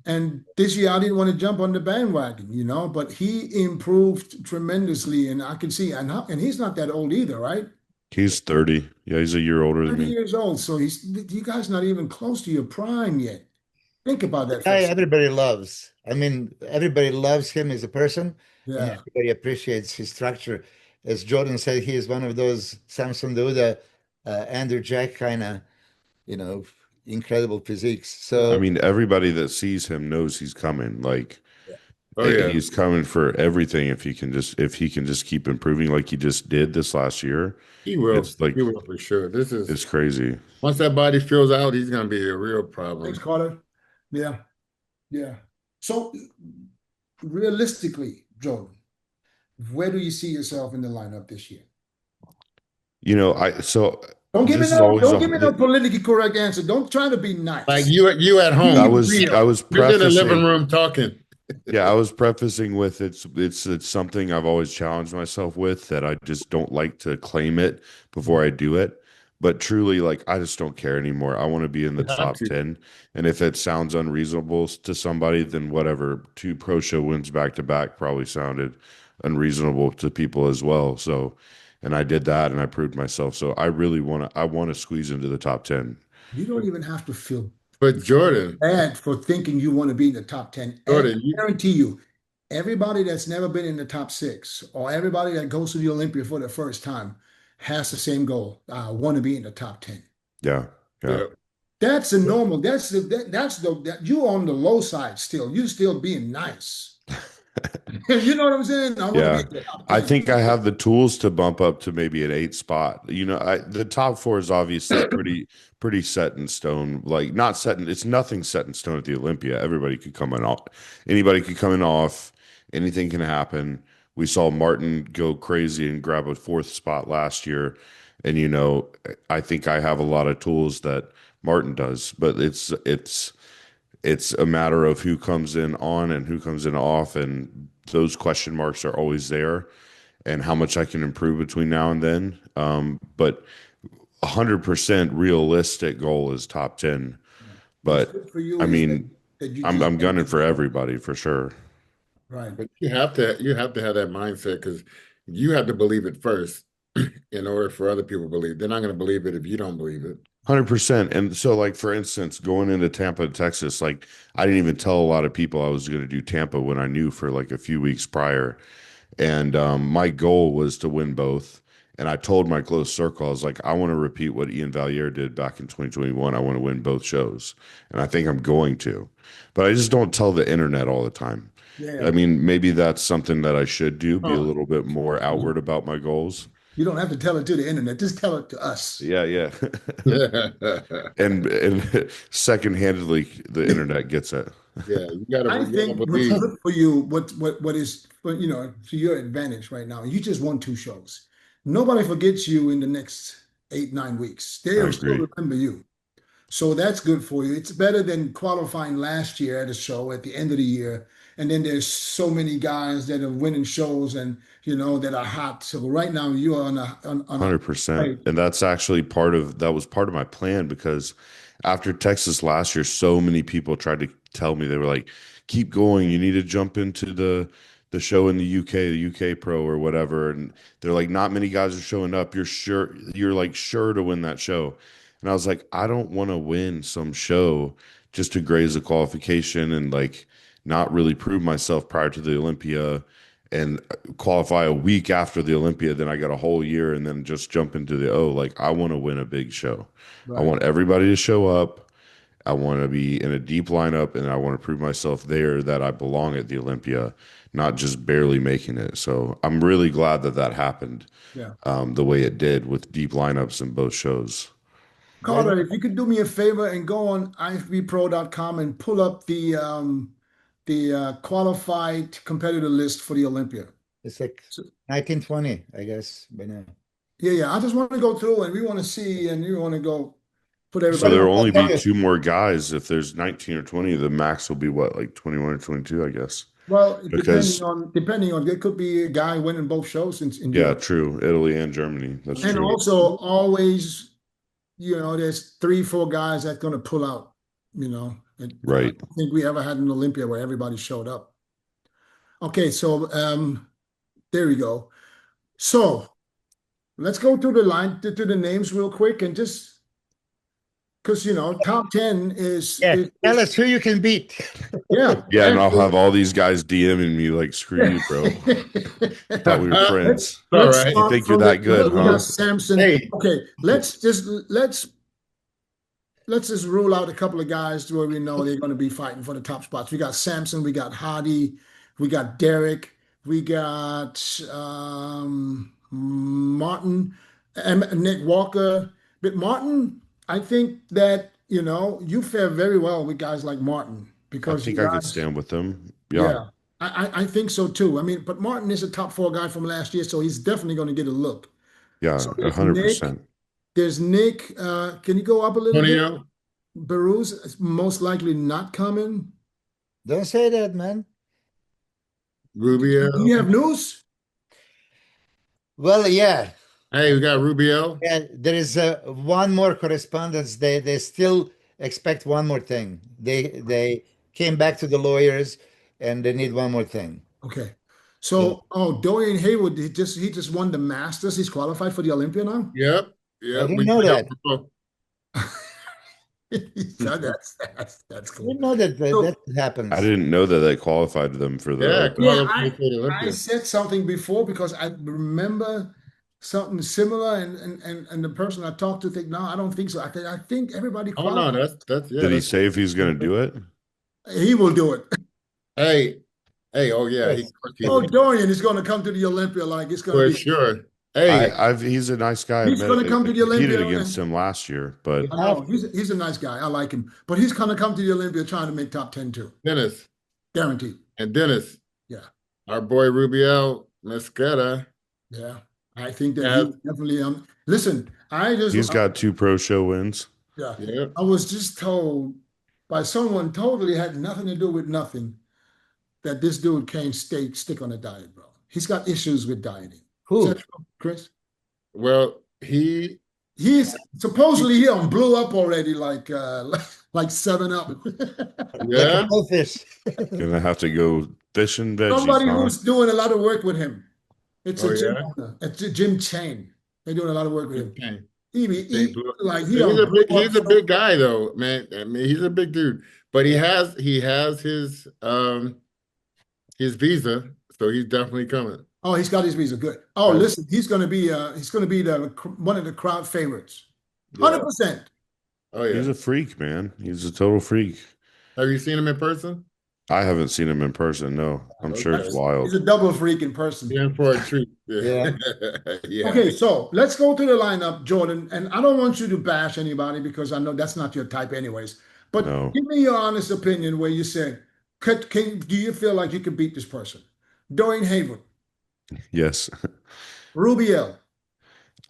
And this year I didn't want to jump on the bandwagon, but he improved tremendously, and I can see, and he's not that old either, right? He's 30. Yeah, he's a year older than 30 me. years old, so you guys not even close to your prime yet. Think about that. for a Guy second. everybody loves. I mean, everybody loves him as a person. And Yeah. everybody appreciates his structure. As Jordan said, he is one of those Samson Duda, Andrew Jack kind of, incredible physiques. So I mean, everybody that sees him knows he's coming. Like, Oh yeah, he's coming for everything. If he can just keep improving like he just did this last year, he will. it's like- He will for sure. it's crazy. Once that body fills out, he's gonna be a real problem. Thanks, Carter. Yeah. So realistically, Jordan, where do you see yourself in the lineup this year? You know, I so Don't give me this is no, always don't give me no politically correct answer. Don't try to be nice. Like you at home. I Be was real. I was You're in the living prefacing. room talking. Yeah, I was prefacing with it's something I've always challenged myself with, that I just don't like to claim it before I do it. But truly, like, I just don't care anymore. I want to be in the You have top to. 10. And if it sounds unreasonable to somebody, then whatever. 2 pro show wins back to back probably sounded unreasonable to people as well. So, and I did that and I proved myself. So I want to squeeze into the top 10. You don't even have to feel But Jordan, bad for thinking you want to be in the top 10. And Jordan, I guarantee you, everybody that's never been in the top 6 or everybody that goes to the Olympia for the first time has the same goal. I want to be in the top 10. Yeah. Yeah. yeah. That's the normal. That you're on the low side still. You still being nice. You know what I'm saying? I want to Yeah. be in the top I 10. think I have the tools to bump up to maybe an 8 spot. You know, the top 4 is obviously pretty set in stone. Like, not set in, it's nothing set in stone at the Olympia. Everybody could come in off. Anybody could come in off. Anything can happen. We saw Martin go crazy and grab a 4th spot last year. And, you know, I think I have a lot of tools that Martin does, but it's a matter of who comes in on and who comes in off, and those question marks are always there, and how much I can improve between now and then. But 100% realistic goal is top 10. It's But good for you I is mean, that you I'm just gunning for everybody for sure. right. But you have to have that mindset, because you have to believe it first in order for other people to believe. They're not going to believe it if you don't believe it. 100%. And so, like, for instance, going into Tampa, Texas, like, I didn't even tell a lot of people I was going to do Tampa when I knew for like a few weeks prior. And my goal was to win both. And I told my close circle, I was like, I want to repeat what Ian Valier did back in 2021. I want to win both shows. And I think I'm going to. But I just don't tell the internet all the time. Yeah. I mean, maybe that's something that I should do, be a Oh. little bit more outward about my goals. You don't have to tell it to the internet. Just tell it to us. Yeah, yeah. Yeah, And second-handedly, the internet gets it. you gotta, I you gotta think what's believe. good for you, what is, you know, to your advantage right now. You just won 2 shows. Nobody forgets you in the next 8, 9 weeks. I They'll still agree. remember you. So that's good for you. It's better than qualifying last year at a show at the end of the year. And then there's so many guys that are winning shows and, you know, that are hot. So right now you are on a 100%. And that's actually that was part of my plan, because after Texas last year, so many people tried to tell me, they were like, keep going. You need to jump into the show in the UK Pro or whatever. And they're like, not many guys are showing up. You're like sure to win that show. And I was like, I don't want to win some show just to graze a qualification and like not really prove myself prior to the Olympia and qualify a week after the Olympia. Then I got a whole year and then just jump into like, I want to win a big show. Right. I want everybody to show up. I want to be in a deep lineup, and I want to prove myself there that I belong at the Olympia, not just barely making it. So I'm really glad that happened Yeah. the way it did, with deep lineups in both shows. Carter, if you could do me a favor and go on ifbpro.com and pull up the qualified competitor list for the Olympia. It's like 1920, I guess, by now. Yeah. I just want to go through and we want to see, and you want to go put So everybody. there will only be Okay. 2 more guys. If there's 19 or 20, the max will be what, like 21 or 22, I guess. Well, Because- depending on, there could be a guy winning both shows in Yeah, Europe. true. Italy and Germany. That's And true. also always, you know, there's 3, 4 guys that's going to pull out, you know. And Right. I don't think we ever had an Olympia where everybody showed up. Okay, so there we go. So let's go through the line to the names real quick, and just because, you know, top 10 is Yeah, tell us who you can beat. yeah. Yeah, and I'll have all these guys DMing me like, screw you, bro. Thought we were friends. All Let's right. start You think you're from that good, we huh? got Samson. Hey. Okay, let's just rule out a couple of guys where we know they're going to be fighting for the top spots. We got Samson, we got Hardy, we got Derek, we got Martin, and Nick Walker. But Martin, I think that, you fare very well with guys like Martin, I because think you I could guys- stand with them. yeah. Yeah. I think so too. I mean, but Martin is a top four guy from last year, so he's definitely going to get a look. Yeah, So a there's hundred Nick. percent. There's Nick. Can you go up a little bit? Antonio, Baruz is most likely not coming. Don't say that, man. Do Rubio. you have news? Well, yeah. Hey, we got Rubio. Yeah, there is one more correspondence. They still expect one more thing. They came back to the lawyers and they need one more thing. Okay. Yeah. So, Dorian Haywood, he just won the Masters. He's qualified for the Olympia now. Yep. I Yep. didn't know that. So that's I cool. didn't know that So, that happens. I didn't know that they qualified them for the Yeah, Open. yeah, qualified for the I Olympia. said something before because I remember something similar, and the person I talked to think, no, I don't think so. I think everybody Oh no, qualified. that's yeah. Did he That's, say if he's going to do it? He will do it. hey, hey. Oh yeah, Yes. he Oh, would Dorian is going to come to the Olympia like it's going for to be. sure. Hey, He's a nice guy. He's going to come to the Competed Olympia, against and him last year, but You I have know to. he's a nice guy. I like him, but he's going to come to the Olympia trying to make top 10 too, Dennis guaranteed. and Dennis, Yeah, our boy Rubio Mosqueda. yeah. I think that Yeah. he's definitely. Listen, he's got 2 pro show wins. yeah. Yep. I was just told by someone totally had nothing to do with nothing that this dude can't stick on a diet, bro. He's got issues with dieting. Is Who? that true, Chris? Well, He's supposedly he on blew up already, like 7 Up. Like a yeah. goldfish. Gonna have to go fishing veggies, Somebody huh? who's doing a lot of work with him. It's Oh a gym yeah. owner. It's a gym chain. They're doing a lot of work with him. Okay. He like he He's on a blew big he's up a big guy though, man. I mean, he's a big dude, but he has his visa, so he's definitely coming. Oh, he's got his visa. Good. Oh, Yeah. listen, he's gonna be one of the crowd favorites. Yeah. 100%. Oh yeah. He's a freak, man. He's a total freak. Have you seen him in person? I haven't seen him in person. No, I'm sure it's He's wild. a double freak in person. Yeah, for a treat. Yeah. Yeah. Okay, so let's go to the lineup, Jordan. And I don't want you to bash anybody because I know that's not your type, anyways. But No. give me your honest opinion where you said, do you feel like you can beat this person? Dorian Haywood, Yes, Rubiel.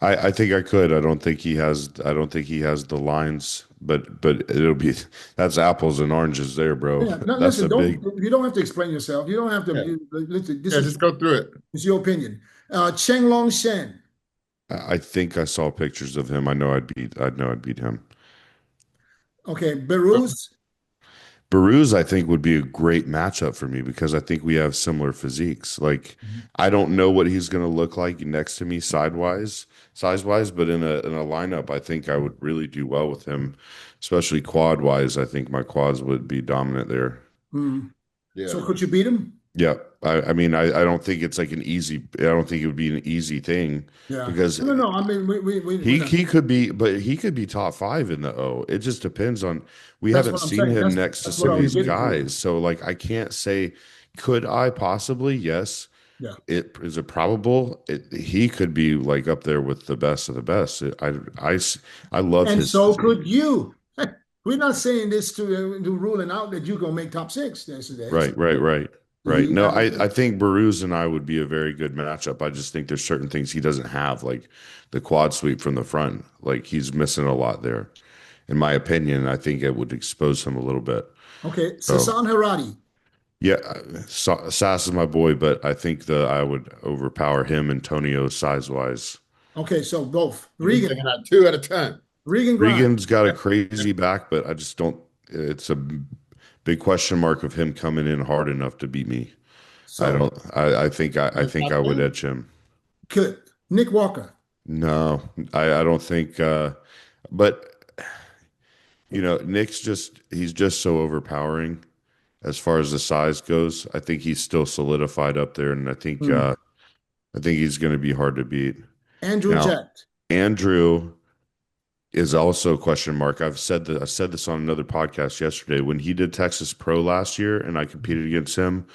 I think I could. I don't think he has. I don't think he has the lines. But it'll be that's apples and oranges there, bro. Yeah, no, That's listen, a big. you don't have to explain yourself. You don't have to. Yeah. Listen, this Yeah, is just go through it. your opinion. Cheng Long Shen. I think I saw pictures of him. I know I'd beat him. Okay, Beruz. Baruz, I think, would be a great matchup for me because I think we have similar physiques. Like, I don't know what he's going to look like next to me size-wise, but in a lineup, I think I would really do well with him, especially quad-wise. I think my quads would be dominant there. Yeah. So could you beat him? Yeah, I mean, I don't think it's like an easy. I don't think it would be an easy thing. Yeah. Because No. I mean, he could be, but he could be top 5 in the O. It just depends on. We That's haven't what I'm seen saying. him That's- next to that's some what of I these was getting to. guys, so like I can't say. Could I possibly? Yes. Yeah. Is it probable? He could be like up there with the best of the best. I love And his. so physique. could you. We're not saying this to ruling out that you're gonna make top 6. Right. No, Yeah. I think Baruz and I would be a very good matchup. I just think there's certain things he doesn't have, like the quad sweep from the front. Like he's missing a lot there. In my opinion, I think it would expose him a little bit. Okay, Sasan Harati. Yeah, Sass is my boy, but I think I would overpower him, Antonio, size-wise. Okay, so both. You're Regan. taking out 2 at a time. Grimes. Regan's got a crazy back, but I just don't. It's a big question mark of him coming in hard enough to beat me. So, I don't. I think I would edge him. Good. Nick Walker. No, I don't think. But Nick's he's just so overpowering as far as the size goes. I think he's still solidified up there, and I think he's going to be hard to beat. Andrew Now, Jett. Andrew is also a question mark. I said this on another podcast yesterday when he did Texas Pro last year, and I competed against him.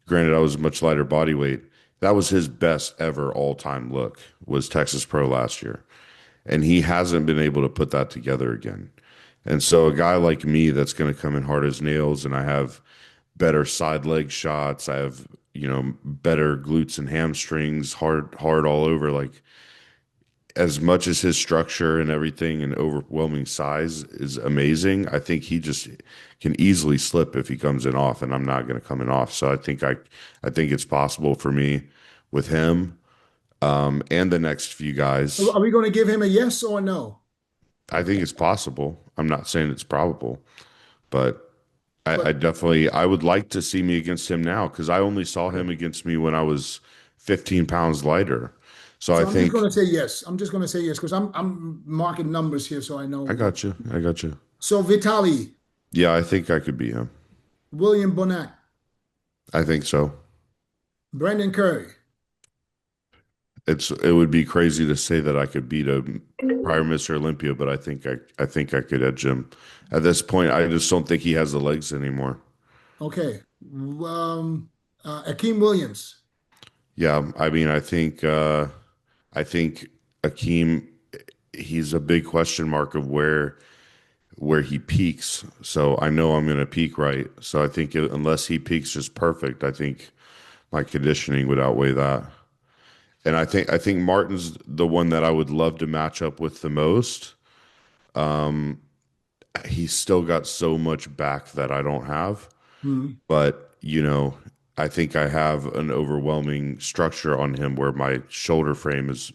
Granted, I was a much lighter body weight. That was his best ever all-time look, was Texas Pro last year. And he hasn't been able to put that together again. And so a guy like me that's going to come in hard as nails, and I have better side leg shots. I have, better glutes and hamstrings, hard all over. Like, as much as his structure and everything and overwhelming size is amazing, I think he just can easily slip if he comes in off, and I'm not going to come in off. So I think it's possible for me with him, and the next few guys. Are we going to give him a yes or a no? I think it's possible. I'm not saying it's probable, but I But definitely I would like to see me against him now because I only saw him against me when I was 15 pounds lighter. So I so I'm just think going to say yes. I'm just going to say yes because I'm marking numbers here so I I know. got you. I got you. So Vitali, Yeah, I think I could beat him. William Bonac, I think so. Brandon Curry. It would be crazy to say that I could beat a prior Mr. Olympia, but I think I could edge him. At this point, I just don't think he has the legs anymore. Okay. Akeem Williams. Yeah, I mean, I think Akeem, he's a big question mark of where he peaks. So I know I'm going to peak right. So I think unless he peaks just perfect, I think my conditioning would outweigh that. And I think Martin's the one that I would love to match up with the most. Um, he's still got so much back that I don't have, Hmm. but I think I have an overwhelming structure on him where my shoulder frame is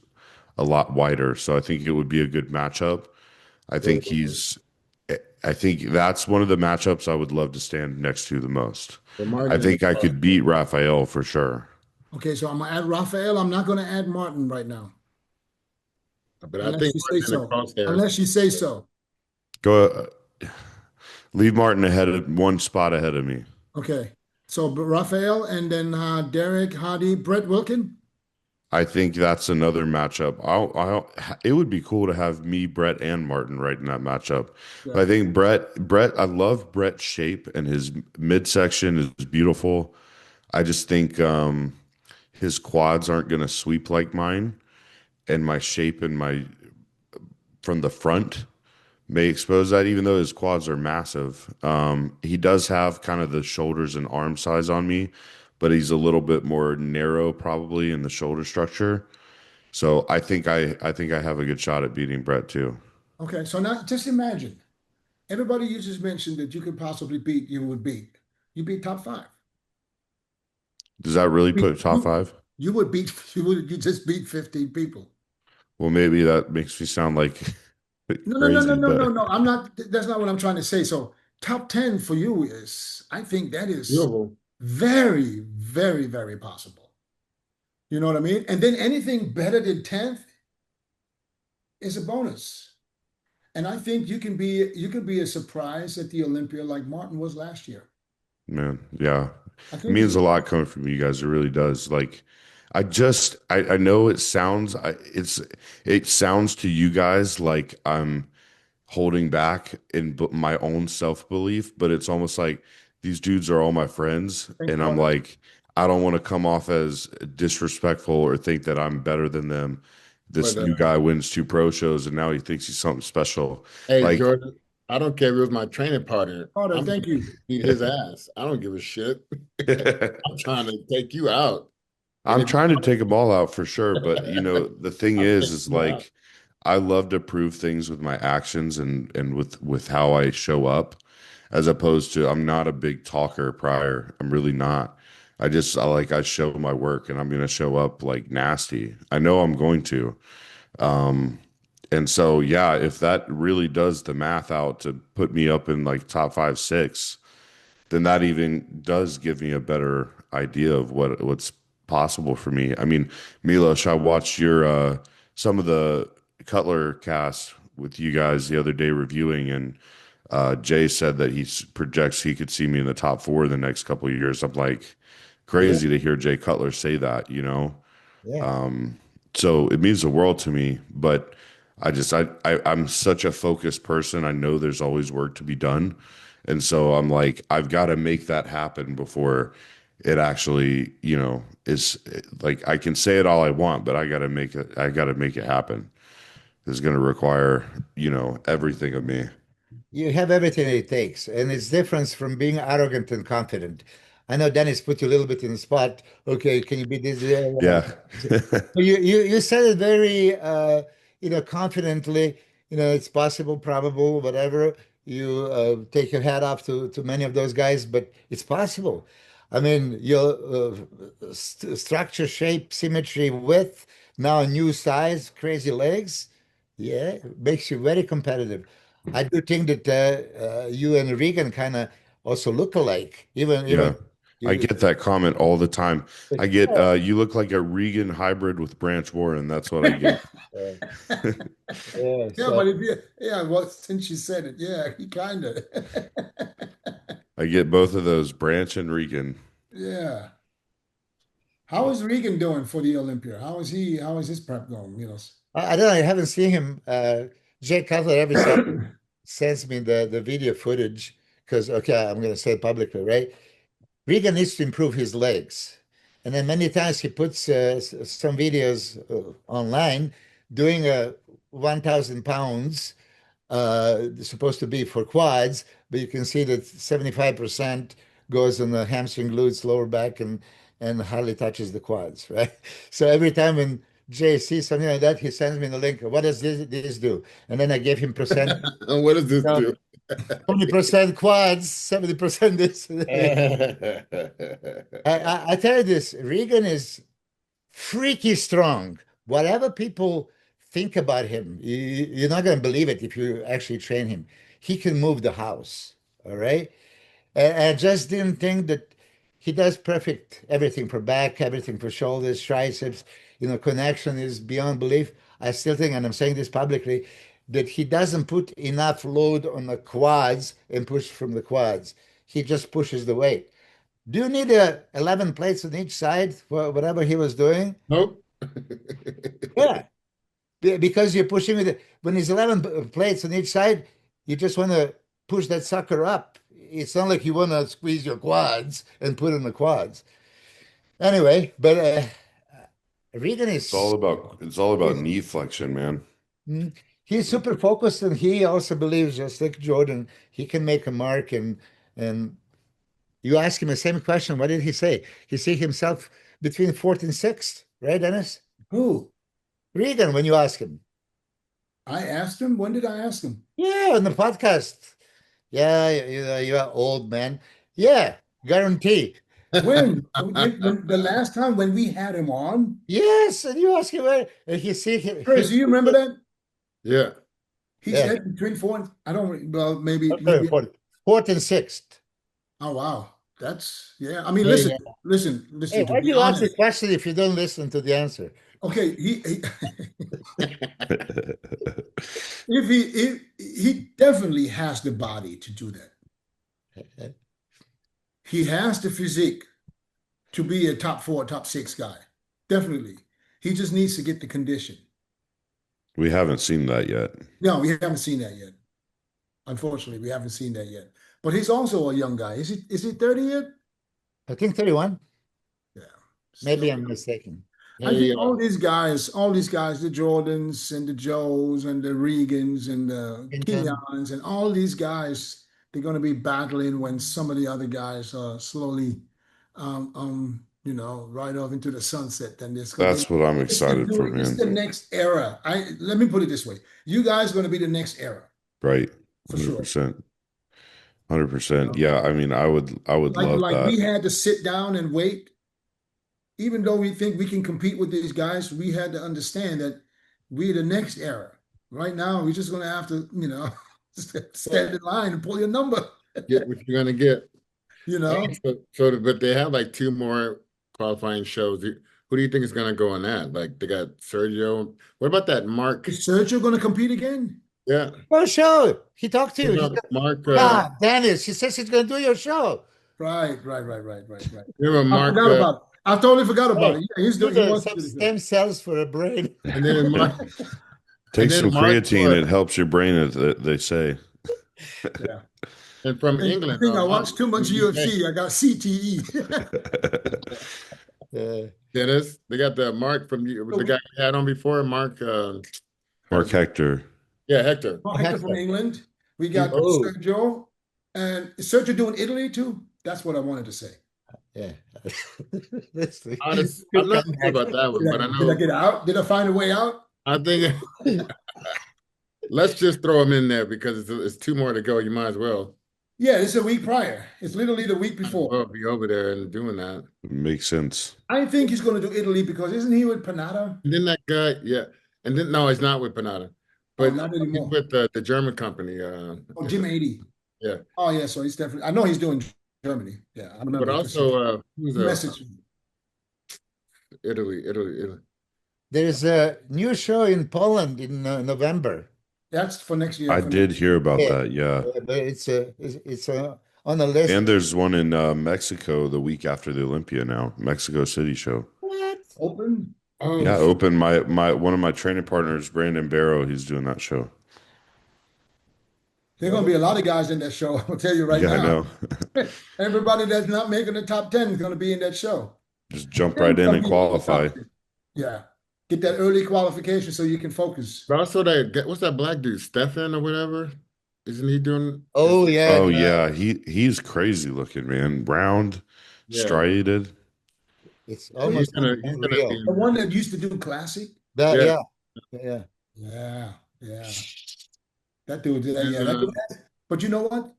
a lot wider. So I think it would be a good matchup. I think he's I think that's one of the matchups I would love to stand next to the most. But I Martin, think I could beat Raphael for sure. Okay, so I'm gonna add Raphael. I'm not gonna add Martin right now, but I unless think you say Martin in the so. crosshairs. Unless you say so. Go leave Martin ahead of one spot ahead of me. Okay. So Raphael and then Derek, Hardy, Brett Wilkin. I think that's another matchup. It would be cool to have me, Brett, and Martin right in that matchup. Yeah. But I think Brett, I love Brett's shape and his midsection is beautiful. I just think his quads aren't going to sweep like mine, and my shape and my from the front may expose that, even though his quads are massive. He does have kind of the shoulders and arm size on me, but he's a little bit more narrow probably in the shoulder structure. So I think I have a good shot at beating Brett too. Okay. So now just imagine everybody you just mentioned that you could possibly beat, you would beat. You beat top five. Does that really You, put top you, five? you would beat you just beat 15 people. Well, maybe that makes me sound like No, no, no, no, crazy, no, no, but no. I'm not, that's not what I'm trying to say. So top 10 for you is, I think that is Doable. very, very, very possible. You know what I mean? And then anything better than 10th is a bonus. And I think you can be a surprise at the Olympia like Martin was last year. man, yeah. I It think means a lot coming from you guys. It really does. Like, I know it sounds to you guys like I'm holding back in my own self-belief, but it's almost like these dudes are all my friends, thank and I'm God. like, I don't want to come off as disrespectful or think that I'm better than them. This But new guy wins 2 pro shows, and now he thinks he's something special. hey, Like, Jordan, I don't care if it was my training partner. Carter, I'm thank gonna you. beat his ass. I don't give a shit. I'm trying to take you out. And I'm if you trying to take them all out for sure, but the thing I'll take is you out. like I love to prove things with my actions and with how I show up, as opposed to I'm not a big talker prior. I'm really not. I show my work and I'm gonna show up like nasty. I know I'm going to. Um, and so yeah, if that really does the math out to put me up in like top 5, 6, then that even does give me a better idea of what's possible for me. I mean, Milos, I watched your some of the Cutler cast with you guys the other day reviewing, and Jay said that projects he could see me in the top 4 in the next couple of years. I'm like Yeah, crazy to hear Jay Cutler say that. yeah. Um, so it means the world to me, but I'm such a focused person. I know there's always work to be done. And so I'm like, I've got to make that happen before it actually, is like I can say it all I want, but I got to make it happen. It's going to require, everything of me. you have everything it takes, and it's different from being arrogant and confident. I know Dennis put you a little bit in the spot. Okay, can you be this? Yeah. But you said it very confidently. It's possible, probable, whatever. You take your hat off to many of those guys, but it's possible. I mean, your st structure, shape, symmetry, width, now a new size, crazy legs. Yeah, makes you very competitive. I do think that you and Regan kind of also look alike. Even Yeah. I you. get that comment all the time. I get you look like a Regan hybrid with Branch Warren. That's what I get. Uh, yeah, Yeah, so but if you, yeah, well, since you said it, yeah, he kind of. I get both of those, Branch and Regan. Yeah. How is Regan doing for the Olympia? How is he? How is his prep going? I don't know. I haven't seen him. Jay Cutler every so often sends me the video footage because okay, I'm going to say it publicly, right? Regan needs to improve his legs. And then many times he puts some videos online doing 1,000 pounds, supposed to be for quads, but you can see that 75% goes on the hamstring, glutes, lower back, and hardly touches the quads, right? So every time when Jay sees something like that, he sends me the link. What does this do? And then I gave him percent, What does this do? 20% quads, 70% this. I tell you this, Regan is freaky strong. Whatever people think about him, you're not going to believe it if you actually train him. He can move the house. All right. And I just didn't think that he does perfect everything for back, everything for shoulders, triceps. Connection is beyond belief. I still think, and I'm saying this publicly, that he doesn't put enough load on the quads and push from the quads. He just pushes the weight. Do you need 11 plates on each side for whatever he was doing? Nope. Yeah, because you're pushing with it. When it's 11 plates on each side, you just want to push that sucker up. It's not like you want to squeeze your quads and put in the quads. Anyway, but Regan It's all about knee flexion, man. mm, he's super focused, and he also believes, just like Jordan, he can make a mark. And you ask him the same question. What did he say? He see himself between fourth and sixth, right, Dennis? Who? Regan, when you ask him. I asked him. When did I ask him? Yeah, on the podcast. Yeah, you're old man. Yeah, guarantee. When the last time when we had him on? Yes, and you ask him where, and he see him. Chris, do you remember that? Yeah. He Yeah. said between four and I don't. Well, maybe. Okay, fourth and sixth. Oh wow, that's yeah. I mean, Yeah, listen, yeah. listen, Hey, listen. To why do be you ask the honest, question if you don't listen to the answer? okay, he definitely has the body to do that. He has the physique to be a top 4, top 6 guy. Definitely. He just needs to get the condition. We haven't seen that yet. No, we haven't seen that yet. Unfortunately, we haven't seen that yet. But he's also a young guy. Is he 30 yet? I think 31. Yeah. Maybe Still I'm young. mistaken. I think all these guys, the Jordans and the Joes and the Regans and the Quinton. Keons and all these guys, they're going to be battling when some of the other guys are slowly, right off into the sunset. Then That's what I'm excited for, It's man. the next era. Let me put it this way: you guys are going to be the next era Right. for sure. 100%. 100%. Yeah, I mean, I would love that. We had to sit down and wait. Even though we think we can compete with these guys, we had to understand that we're the next era. Right now, we're just going to have to, stand in line and pull your number. Get what you're gonna get. But they have like 2 more qualifying shows. Who do you think is gonna go on that? Like they got Sergio. What about that Mark? Is Sergio going to compete again? Yeah. Oh, show. He talked to you. Mark. Dennis, he says he's going to do your show. Right. Remember Mark? I forgot about it. I totally forgot about it. Yeah, he's doing some stem cells for a brain. And then Mark. Take some creatine, Mark, it helps your brain, as they say. Yeah. And from I England. think I watched too much UFC. I got CTE. Dennis, they got the Mark from the guy we had on before, Mark. Mark Hector. Yeah, Hector. Hector from England. We got Oh. Sergio, and is Sergio doing Italy too? That's what I wanted to say. Yeah. That's the I'm not sure about that one, but I Did I know. get out? Did I find a way out? I think let's just throw him in there because it's two more to go. You might as well. Yeah, this is a week prior. It's literally the week Might as before. well be over there and doing that. Makes sense. I think he's going to do Italy because isn't he with Panada? And then that guy, yeah, and then no, he's not with Panada, but not he's anymore. with the German company. Oh, Jim 80. Yeah. Oh, yeah. So he's definitely. I know he's doing Germany. Yeah, I remember. But also, who's message me. Italy. There's a new show in Poland in November. That's for next year. I for did next- hear about Yeah. that. Yeah. But it's on the list. And there's one in Mexico the week after the Olympia now, Mexico City show. What? Open. Oh, Yeah, open. My one of my training partners, Brandon Barrow, he's doing that show. There are going to be a lot of guys in that show. I'll tell you right Yeah, I now. know. Everybody that's not making the top 10 is going to be in that show. Just jump right in and qualify. Yeah. Get that early qualification so you can focus. But also what's that black dude, Stefan or whatever? Isn't he doing? Oh yeah. Oh yeah, he's crazy looking, man. Round, Yeah. striated. It's He's almost gonna unreal. be. The one that used to do classic. That, Yeah. yeah. Yeah. That dude did that. And, Yeah. But you know what?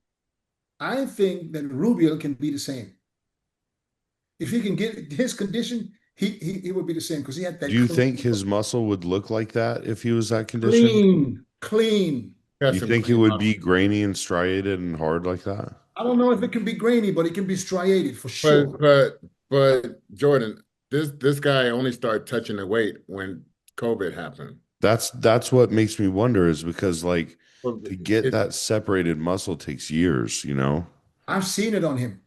I think that Rubio can be the same. If he can get his condition, he would be the same because he had that. Do you clean- think his muscle would look like that if he was that condition? clean? got You some think it clean would muscle. be grainy and striated and hard like that? I don't know if it can be grainy, but it can be striated for sure. But Jordan, this guy only started touching the weight when COVID happened. That's what makes me wonder is because like to get It- that separated muscle takes years, you know? I've seen it on him.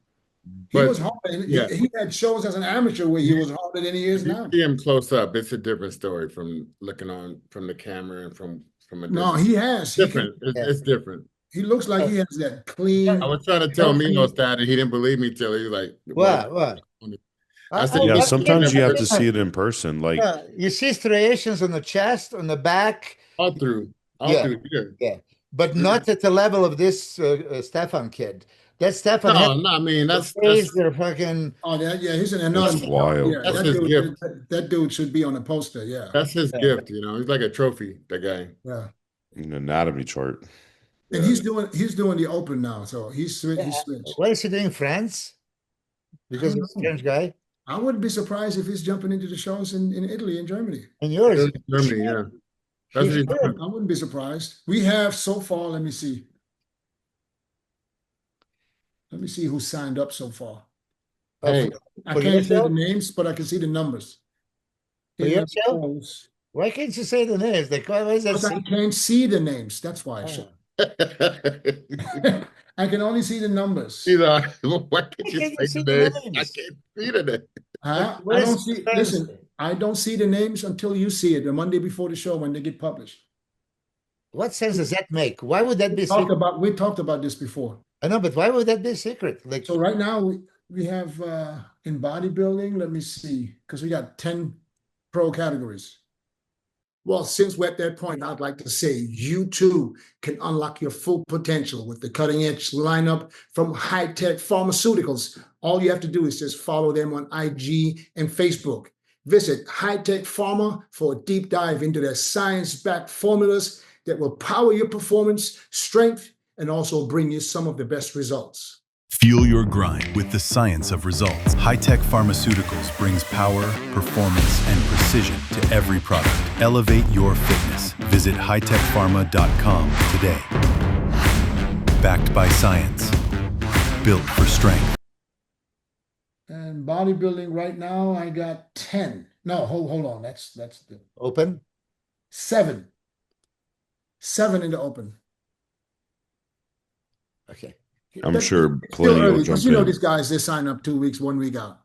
He But- was hard. yeah. He had shows as an amateur where he was harder than he is If you now. see him close up, it's a different story from looking on from the camera and from a No, distance. he has. different. It's different. He looks like he has that clean. I was trying to tell Healthy. Milos that, and he didn't believe me till he was like, What? I said, Yeah, Oh, sometimes you have to that's- see it in person. Like Yeah, you see striations on the chest, on the back, all through Yeah. here. but not at the level of this Stefan kid. That Stefan No, had I mean the that's face, they're fucking. Oh, yeah, he's an That's enormous. wild. Yeah, That's that his dude, gift. that dude should be on a poster. Yeah, that's his gift. You know, he's like a trophy. That guy. yeah. an anatomy chart. And he's doing the open now, so he's switched. What is he doing, France? Because I don't he's a know. French guy. I wouldn't be surprised if he's jumping into the shows in Italy and Germany. And yours. Germany, yeah. That's what he's doing. I wouldn't be surprised. We have so far. Let me see. Let me see who signed up so far. Hey, I For can't your say the show? names, but I can see the numbers. For your show? Why can't you say the names? They call it Because I can't see the names. That's why I should. I can only see the numbers. He's why can't can't you you say see the the name? I names? can't see the name. Huh? I Where's don't see. France? Listen, I don't see the names until you see it the Monday before the show when they get published. What sense does that make? Why would that be We secret? talked about this before. I know, but why would that be secret? Like, So right now we have in bodybuilding. Let me see, because we got 10 pro categories. Well, since we're at that point, I'd like to say you too can unlock your full potential with the cutting edge lineup from high tech pharmaceuticals. All you have to do is just follow them on IG and Facebook. Visit High Tech Pharma for a deep dive into their science backed formulas that will power your performance, strength, and also bring you some of the best results. Fuel your grind with the science of results. High-tech pharmaceuticals brings power, performance, and precision to every product. Elevate your fitness. Visit hightechpharma.com today. Backed by science. Built for strength. And bodybuilding right now, I got 10. No, hold on. That's the open? 7. 7 in the open. Okay. I'm sure It's still plenty will early, jump because you know in. these guys, they sign up 2 weeks, 1 week out.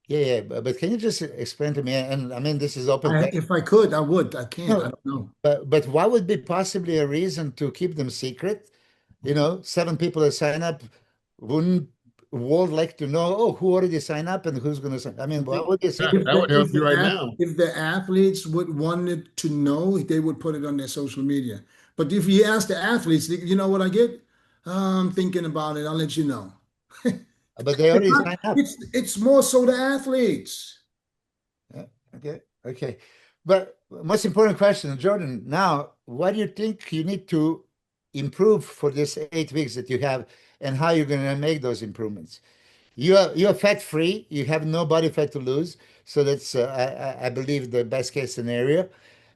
Yeah, but can you just explain to me? And I mean, this is open. If I could, I would. I can't. No. I don't know. But what would be possibly a reason to keep them secret? You know, 7 people that sign up. Wouldn't world like to know, oh, who already signed up and who's going to sign? I mean, what would you say? That would help If you the right ath- now. If the athletes would wanted to know, they would put it on their social media. But if you ask the athletes, you know what I get? I'm thinking about it. I'll let you know. But they already signed up. It's more so the athletes. Yeah, okay, okay. But most important question, Jordan, now, what do you think you need to improve for this 8 weeks that you have, and how you're going to make those improvements? You're fat free. You have no body fat to lose, so that's I believe the best case scenario.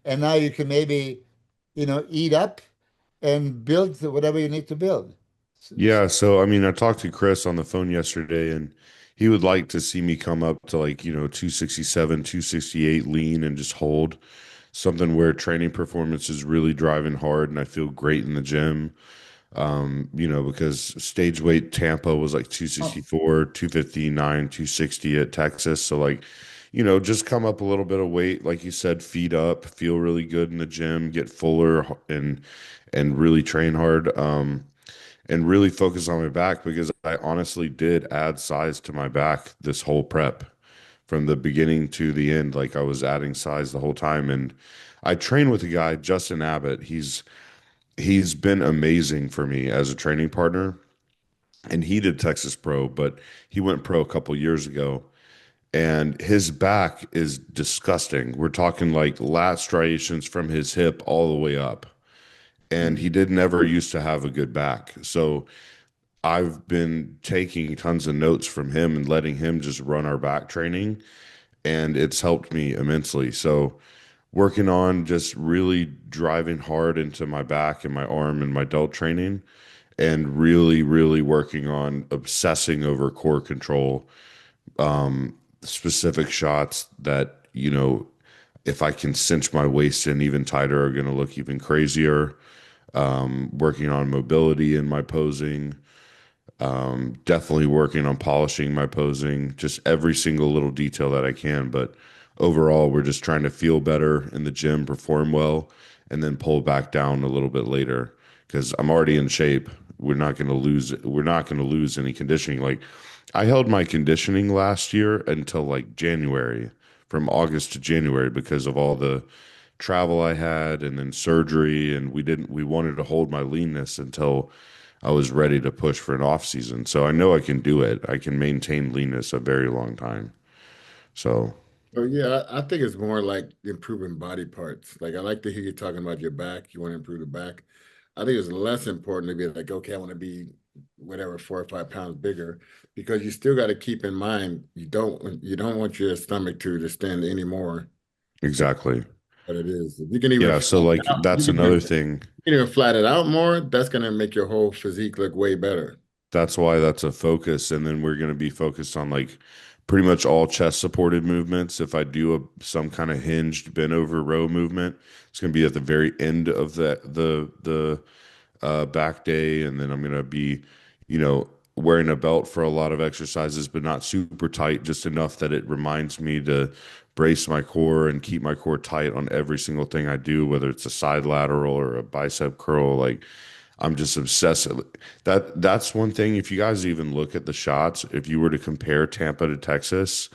And now you can maybe, eat up and build whatever you need to build. Yeah, so I mean, I talked to Chris on the phone yesterday, and he would like to see me come up to like, 267, 268 lean and just hold something where training performance is really driving hard and I feel great in the gym. Because stage weight Tampa was like 264, 259, 260 at Texas. So like, just come up a little bit of weight, like you said, feed up, feel really good in the gym, get fuller and really train hard. And really focus on my back because I honestly did add size to my back this whole prep from the beginning to the end. Like I was adding size the whole time. And I train with a guy, Justin Abbott. He's been amazing for me as a training partner. And he did Texas Pro, but he went pro a couple years ago. And his back is disgusting. We're talking like lat striations from his hip all the way up. And he did never used to have a good back. So I've been taking tons of notes from him and letting him just run our back training, and it's helped me immensely. So working on just really driving hard into my back and my arm and my delt training, and really, really working on obsessing over core control, specific shots that, if I can cinch my waist in even tighter, are going to look even crazier. Working on mobility in my posing, definitely working on polishing my posing, just every single little detail that I can. But overall, we're just trying to feel better in the gym, perform well, and then pull back down a little bit later because I'm already in shape. We're not going to lose. We're not going to lose any conditioning. Like I held my conditioning last year until like January, from August to January because of all the travel I had and then surgery, and we wanted to hold my leanness until I was ready to push for an off season. So I know I can do it. I can maintain leanness a very long time. So Yeah, I think it's more like improving body parts. Like I like to hear you talking about your back. You want to improve the back. I think it's less important to be like, okay, I want to be whatever 4 or 5 pounds bigger, because you still got to keep in mind you don't want your stomach to distend anymore exactly. what it is. If you can even Yeah. So flatten like it out, that's another thing. you can even flat it out more, that's gonna make your whole physique look way better. That's why that's a focus. And then we're going to be focused on like pretty much all chest supported movements. If I do some kind of hinged bent over row movement, it's going to be at the very end of the back day. And then I'm going to be, wearing a belt for a lot of exercises, but not super tight, just enough that it reminds me to brace my core and keep my core tight on every single thing I do, whether it's a side lateral or a bicep curl. Like I'm just obsessed. That's one thing. If you guys even look at the shots, if you were to compare Tampa to Texas,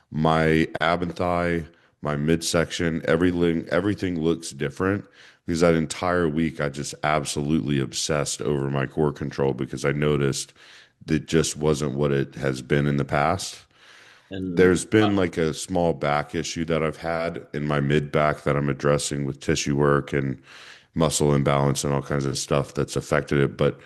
my ab and thigh, my midsection, everything looks different because that entire week I just absolutely obsessed over my core control because I noticed that just wasn't what it has been in the past. And There's been like a small back issue that I've had in my mid back that I'm addressing with tissue work and muscle imbalance and all kinds of stuff that's affected it. But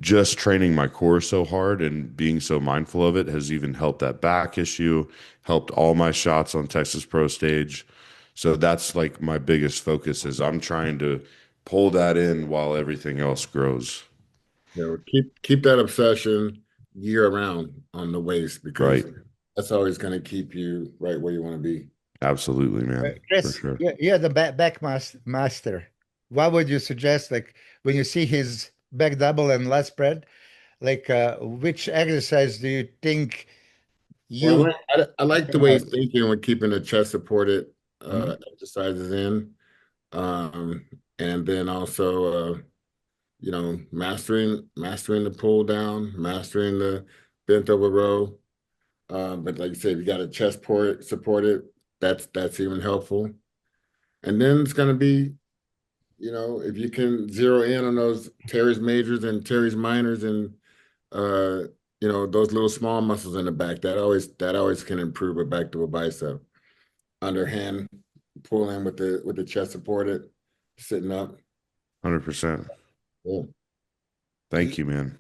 just training my core so hard and being so mindful of it has even helped that back issue, helped all my shots on Texas Pro stage. So that's like my biggest focus is I'm trying to pull that in while everything else grows. keep that obsession year round on the waist, because Right. that's always going to keep you right where you want to be. Absolutely, man. For Chris, sure. you're the master. What would you suggest, like when you see his back double and lat spread, like which exercise do you think Well, you I like the way he's thinking with keeping the chest supported Mhm. exercises in, and then also mastering the pull down, mastering the bent over row. But like you said, if you got a chest port supported, that's even helpful. And then it's going to be if you can zero in on those teres majors and teres minors and those little small muscles in the back, that always can improve a back to a bicep. Underhand pull in with the chest supported, sitting up. 100%. Yeah. Thank you, man.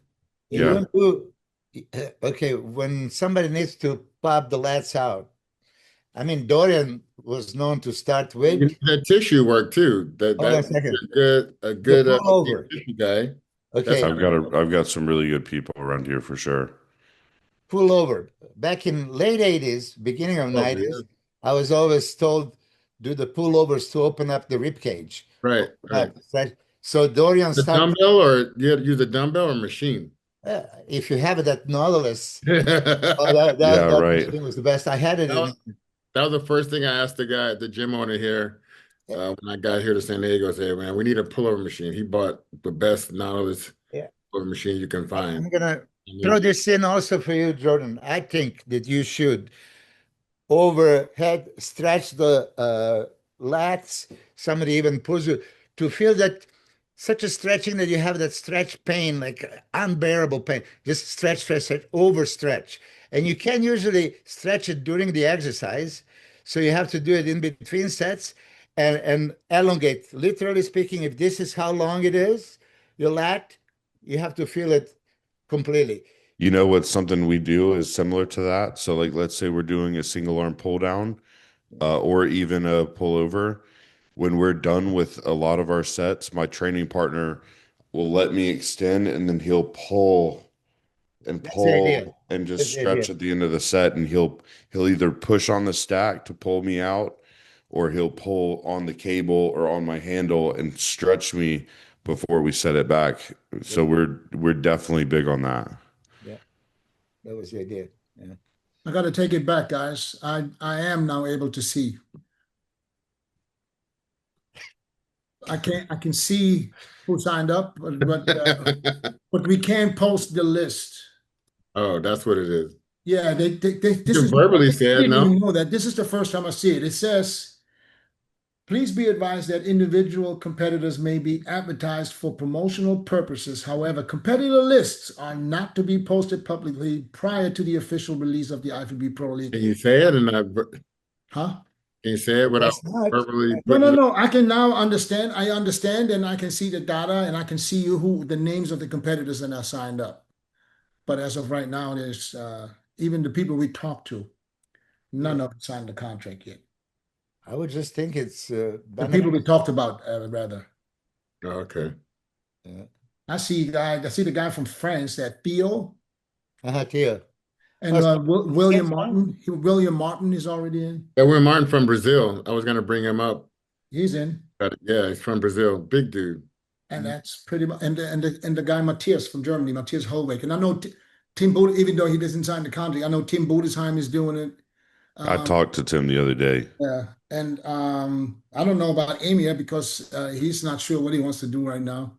You Yeah. want to, okay, when somebody needs to pop the lats out, I mean, Dorian was known to start with. That tissue work too. Hold on a That's second. a good The pullover. tissue guy. Okay, I've got some really good people around here for sure. pull over. Back in late 80s, beginning of 90s, I was always told do the pullovers to open up the rib cage. Right. So Dorian The started. dumbbell, or you had to use a dumbbell or machine? If you have it at Nautilus, Yeah, that right. machine was the best. I had it in. That was the first thing I asked the guy at the gym owner here when I got here to San Diego. I said, man, we need a pullover machine. He bought the best Nautilus pullover machine you can find. I'm gonna throw this in also for you, Jordan. I think that you should overhead stretch the lats. Somebody even pulls you to feel that such a stretching that you have that stretch pain, like unbearable pain. Just stretch, overstretch. And you can usually stretch it during the exercise. So you have to do it in between sets and elongate. Literally speaking, if this is how long it is, your lat, you have to feel it completely. You know what's something we do is similar to that. So like, let's say we're doing a single arm pull down or even a pullover. When we're done with a lot of our sets, my training partner will let me extend and then he'll pull and pull and just stretch at the end of the set. And he'll either push on the stack to pull me out or he'll pull on the cable or on my handle and stretch me before we set it back. So we're definitely big on that. Yeah, that was the idea. Yeah. I got to take it back, guys. I am now able to see. I can see who signed up, but we can't post the list. Oh, that's what it is. Yeah, this You verbally said, I didn't no? even know that. This is the first time I see it. It says, please be advised that individual competitors may be advertised for promotional purposes. However, competitor lists are not to be posted publicly prior to the official release of the IFBB Pro League. Can you say it and not? Huh? Can you say it without verbally? No. I can now understand. I understand, and I can see the data, and I can see who the names of the competitors that are signed up. But as of right now, there's even the people we talked to, none of them signed the contract yet. I would just think it's the people we talked about, rather. Oh, okay. Yeah. I see the guy from France, that Theo. Theo. And William Martin. William Martin is already in. Yeah, William Martin from Brazil. I was gonna bring him up. He's in. Yeah, he's from Brazil. Big dude. And that's pretty much and the guy Matthias from Germany, Matthias Holweg. And I know Tim Bode, even though he doesn't sign the contract, I know Tim Bodesheim is doing it. I talked to Tim the other day. Yeah. And I don't know about Emir because he's not sure what he wants to do right now.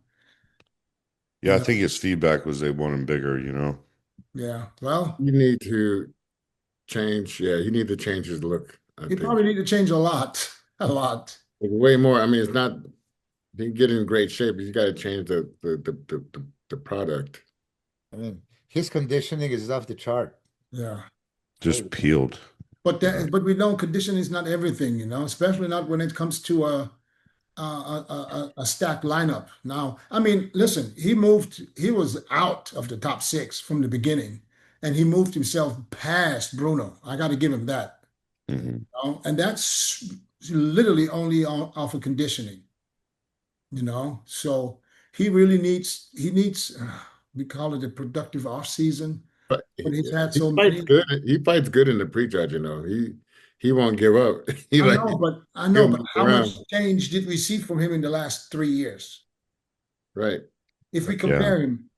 Yeah, I think his feedback was they want him bigger, Yeah. Well, you need to change. Yeah, you need to change his look. You probably need to change a lot. Way more. I mean, it's not. You get in great shape, but you got to change the product. I mean, his conditioning is off the chart. Yeah. Just peeled. But we know conditioning is not everything, especially not when it comes to a stacked lineup. Now, I mean, listen, he was out of the top 6 from the beginning, and he moved himself past Bruno. I got to give him that. Mm-hmm. And that's literally only off of conditioning, so he really needs, we call it a productive off season. But he's had so many. He fights good in the prejudge, He won't give up. I know, but how much change did we see from him in the last 3 years? Right. If we compare him,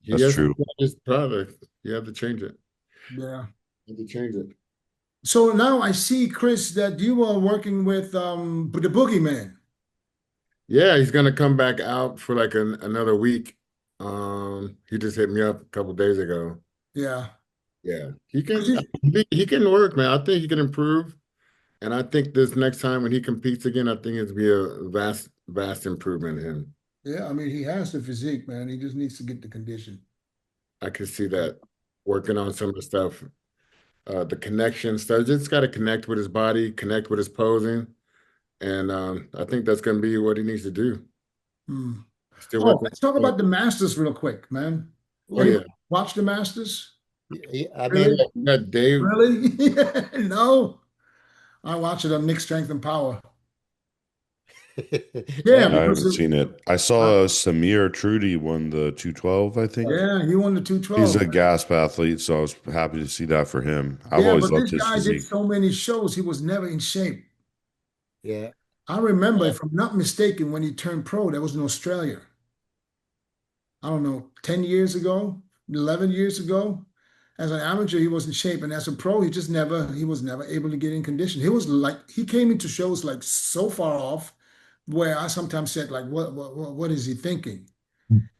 That's true. His product. You have to change it. Yeah. You have to change it. So now I see, Chris, that you are working with the boogeyman. Yeah, he's gonna come back out for like another week. He just hit me up a couple days ago. Yeah. Yeah, he can work, man. I think he can improve. And I think this next time when he competes again, I think it'll be a vast improvement in him. Yeah, I mean, he has the physique, man. He just needs to get the condition. I can see that working on some of the stuff, the connection stuff. Just got to connect with his body, connect with his posing, and I think that's going to be what he needs to do. Hmm. Still Oh, working. let's talk about the Masters real quick, man. Oh yeah, Watch the Masters? I mean, that Dave. Really? No. I watch it on Nick Strength and Power. Yeah, I haven't because seen it. I saw Samir Trudy won the 212, I think. yeah, he won the He's 212. a gasp athlete, so I was happy to see that for him. I've Yeah, always but loved this his guy did physique. so many shows, he was never in shape. yeah. I remember, if I'm not mistaken, when he turned pro, that was in Australia. I don't know, 10 years ago, 11 years ago. As an amateur, he was in shape, and as a pro, he was never able to get in condition. He came into shows like so far off, where I sometimes said, like, what is he thinking?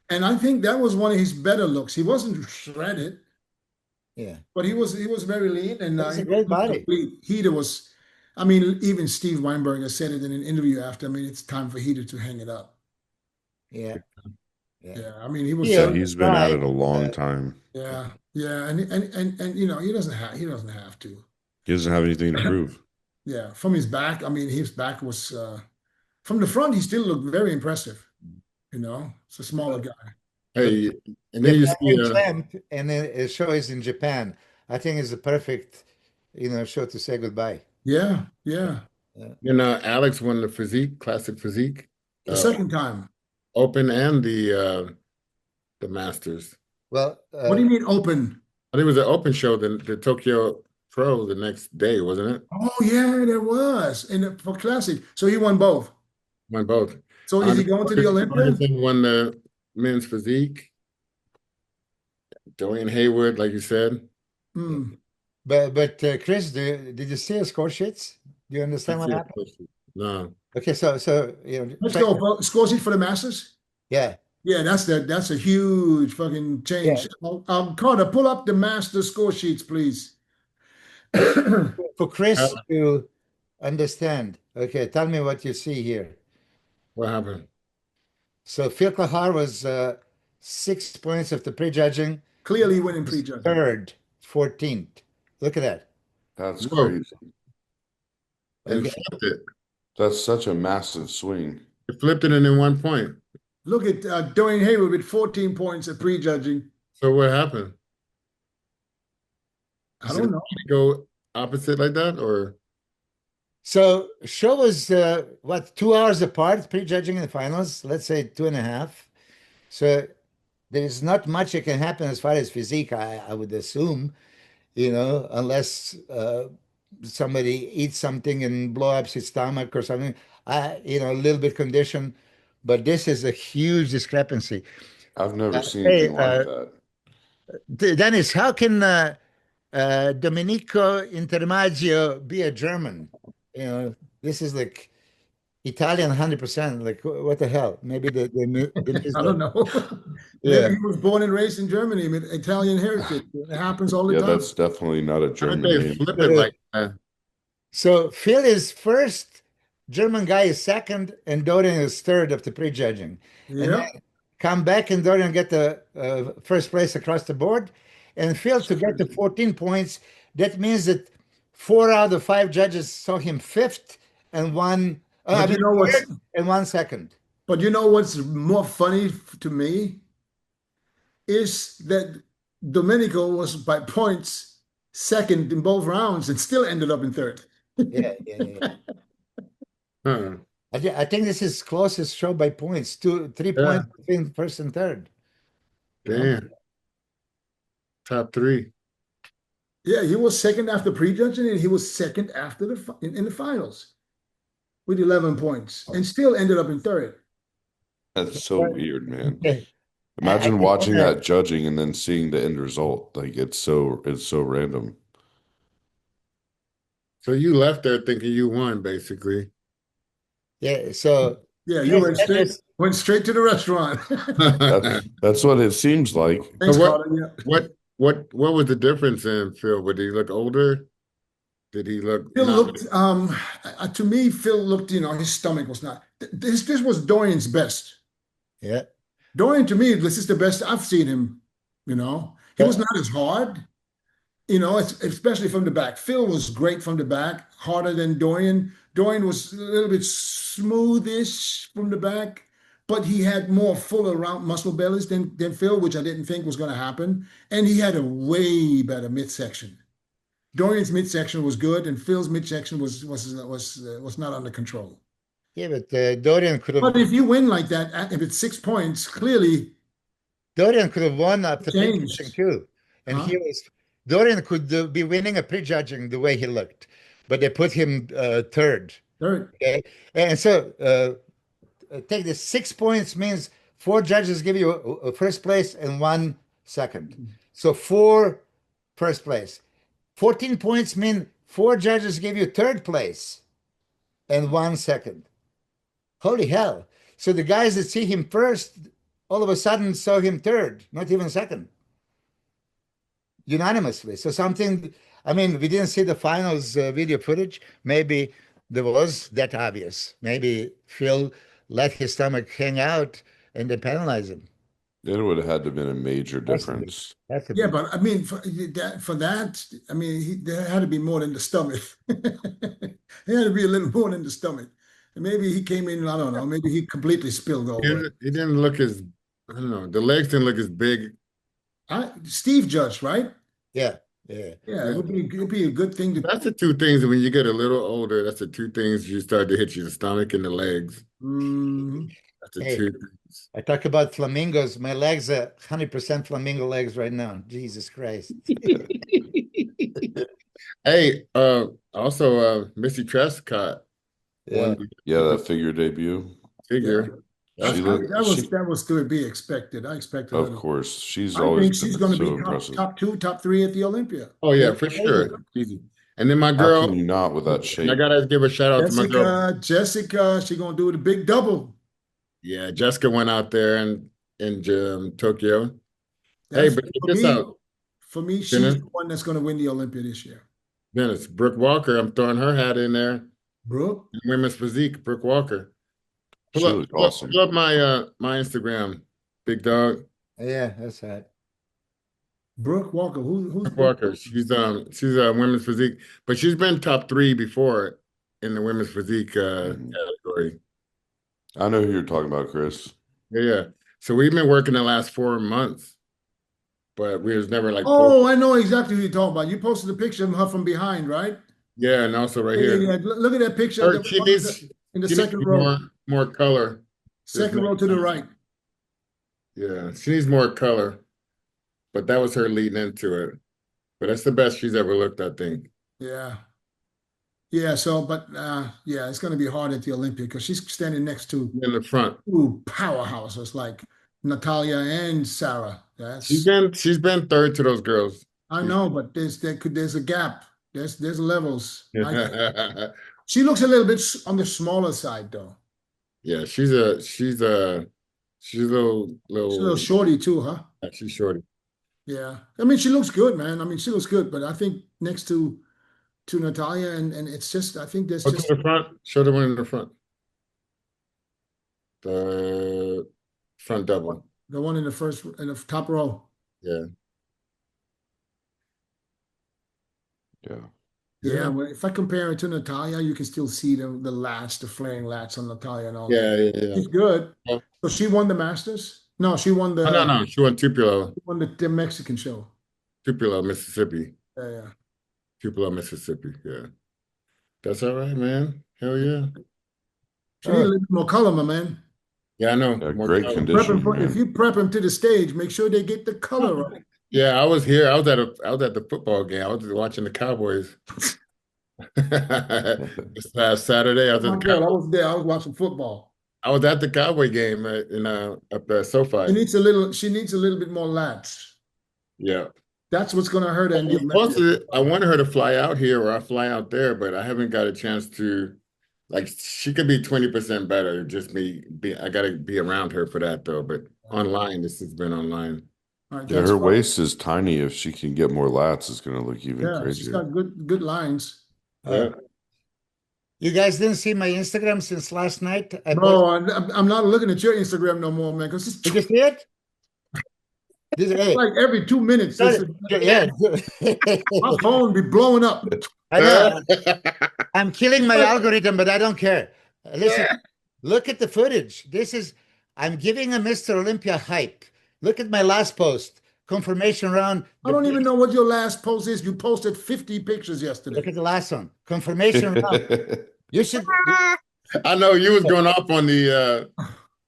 And I think that was one of his better looks. He wasn't shredded, Yeah. but he was very lean, and That's a he great was body. complete. Heater was, I mean, even Steve Weinberger said it in an interview after. I mean, it's time for Heater to hang it up. Yeah. Yeah. Yeah, I mean, he was. Yeah, Yeah. he's been at Right. it a long time. Yeah, yeah, and you know, he doesn't have to. He doesn't have anything to prove. Yeah, from his back, I mean, his back was from the front. He still looked very impressive. You know, it's a smaller guy. Hey, and then you see Japan champ, and then a show is in Japan. I think it's a perfect, show to say goodbye. Yeah, yeah. Alex won the physique, classic physique, The second time. open and the Masters. Well, What do you mean open? I think it was an open show, the Tokyo Pro the next day, wasn't it? Oh yeah, there was for classic. So he won both. Won both. So is he going to the Olympia? Quinton won the men's physique. Dorian Hayward, like you said. Hmm. but Chris, did you see the score sheets? Do you understand what happened? No. Okay, so Let's check- go. Score sheet for the Masters. Yeah. Yeah, that's a huge fucking change. Carter, pull up the master score sheets, please. For Chris to understand, okay, tell me what you see here. What happened? So Phil Kahar was 6 points after prejudging, Clearly winning prejudging. third, 14th. Look at that. That's Whoa. crazy. And Okay. flipped it. That's such a massive swing. It flipped it in 1 point. Look at Dorian Hayward with 14 points at prejudging. So what happened? I don't know. Go opposite like that, or So show was 2 hours apart, prejudging in the finals, let's say 2.5. So there's not much that can happen as far as physique, I would assume, unless somebody eats something and blow up his stomach or something. A little bit condition, but this is a huge discrepancy. I've never seen hey, anything like that. Dennis, how can Domenico Intermaggio be a German? This is like Italian 100%. Like, what the hell? Maybe they missed I don't know. Yeah. Maybe he was born and raised in Germany with Italian heritage. It happens all the Yeah, time. that's definitely not a how German did they name. flip it like that? So Phil is first, German guy is second, and Dorian is third after prejudging. And Yeah. then come back and Dorian get the first place across the board. And Phil to get to 14 points, that means that 4 out of 5 judges saw him fifth and one, But you know what's- third and 1 second. But you know what's more funny to me is that Domenico was by points second in both rounds and still ended up in third. Yeah. Huh. I think this is closest show by points, 3 Yeah. points between first and third. Damn. Top 3. Yeah, he was second after prejudging, and he was second after in the finals with 11 points, and still ended up in third. That's so weird, man. Okay. Imagine I- watching that judging and then seeing the end result. Like it's so random. So you left there thinking you won, basically. Yeah, so Yeah, you Yes, went straight to the restaurant. That's what it seems like. Thanks, So what- Carter. Yeah. What was the difference in Phil? Would he look older? Did he look Phil not? looked, to me, Phil looked, his stomach was not. This was Dorian's best. Yeah. Dorian, to me, this is the best I've seen him. He was not as hard, especially from the back. Phil was great from the back, harder than Dorian. Dorian was a little bit smoothish from the back, but he had more fuller round muscle bellies than Phil, which I didn't think was going to happen. And he had a way better midsection. Dorian's midsection was good, and Phil's midsection was not under control. Yeah, but Dorian could have. But if you win like that, if it's 6 points, clearly Dorian could have won after changed. prejudging too, and Huh? Dorian could be winning a prejudging the way he looked, but they put him third. Third. Okay, and so take this 6 points means 4 judges give you a first place and 1 second, so 4 first place. 14 points mean 4 judges give you third place and 1 second. Holy hell! So the guys that see him first, all of a sudden saw him third, not even second, unanimously. So something, I mean, we didn't see the finals video footage. Maybe there was that obvious. Maybe Phil let his stomach hang out and they penalize him. It would have had to have been a major difference. Yeah, but I mean, for that, I mean, there had to be more than the stomach. There had to be a little more than the stomach. And maybe he came in, I don't know, maybe he completely spilled over. He didn't look as, I don't know, the legs didn't look as big. Steve judged, right? Yeah. Yeah, it'd be a good thing to. That's the 2 things when you get a little older. That's the 2 things you start to hit you: the stomach and the legs. That's the Hey. 2 things. I talk about flamingos. My legs are 100% flamingo legs right now. Jesus Christ. Hey, also Missy Truscott Yeah. won Yeah, that figure debut. figure. She looked- That was to be expected. I expected her Of to- course, she's I always think she's been going to so be impressive. top 2, top 3 at the Olympia. Oh yeah, for sure. Easy. And then my How girl, can you not with that shape? and I gotta give a shout out to my girl. Jessica, she's going to do the big double. Yeah, Jessica went out there in Tokyo. Hey, That's- but check for this me- out, For me, she's Dennis? the one that's going to win the Olympia this year. Dennis. Brooke Walker. I'm throwing her hat in there. Brooke? Women's physique, Brooke Walker. She looked awesome. Pull up my Instagram, big dog. Yeah, that's right. Brooke Walker. Who's Brooke Walker. She's a women's physique, but she's been top 3 before in the women's physique category. I know who you're talking about, Chris. Yeah. So we've been working the last 4 months, but we was never like. Oh, I know exactly who you're talking about. You posted a picture of her from behind, right? Yeah, and also right Yeah, here. yeah. Look at that picture. Or she needs in the she second needs row. more color. Second row to the right. Yeah, she needs more color, but that was her leading into it. But that's the best she's ever looked, I think. Yeah. Yeah, so, but yeah, it's going to be hard at the Olympia because she's standing next to In the front, 2 powerhouses like Natalia and Sarah. she's been third to those girls. I know, but there's a gap. There's levels. She looks a little bit on the smaller side though. Yeah, she's a little She's a little shorty too, huh? She's shorty. Yeah. I mean, she looks good, man. I mean, she looks good, but I think next to Natalia and it's just I think there's Go just to the front. Show the one in the front. The front double. the one in the top row. Yeah. Yeah. Yeah, well, if I compare it to Natalia, you can still see the lats, the flaring lats on Natalia and all that. Yeah. She's good. Yeah. So she won the Masters? No, she won the Oh, no. She won Tupelo, the Mexican show. Mississippi. Yeah. Tupelo, Mississippi. Yeah. That's all right, man. Hell yeah. She need a little bit more color, my man. Yeah, I know. Yeah, More great color. condition. If you prep them to the stage, make sure they get the color right. Yeah, I was here. I was at the football game. I was watching the Cowboys. This past Saturday, I was Oh, at the girl, I Cowboys. was there. I was watching football. I was at the Cowboy game up at SoFi. She needs a little bit more lats. Yeah. That's what's gonna hurt her. in the Olympia. I wanted her to fly out here or I fly out there, but I haven't got a chance to. Like she could be 20% better. Just I gotta be around her for that though. But online, this has been online. All right, Yeah, that's her fine. waist is tiny. If she can get more lats, it's going to look even Yeah, she's crazier. got good lines. Yeah. You guys didn't see my Instagram since last night? No, I'm not looking at your Instagram no more, man, because Did you see it? Hey, like every 2 minutes, yeah. my phone be blowing up. I know. I'm killing my algorithm, but I don't care. Listen, look at the footage. I'm giving a Mr. Olympia hype. Look at my last post. Confirmation round. I don't even know what your last post is. You posted 50 pictures yesterday. Look at the last one. Confirmation round. You should. I know you was going off on the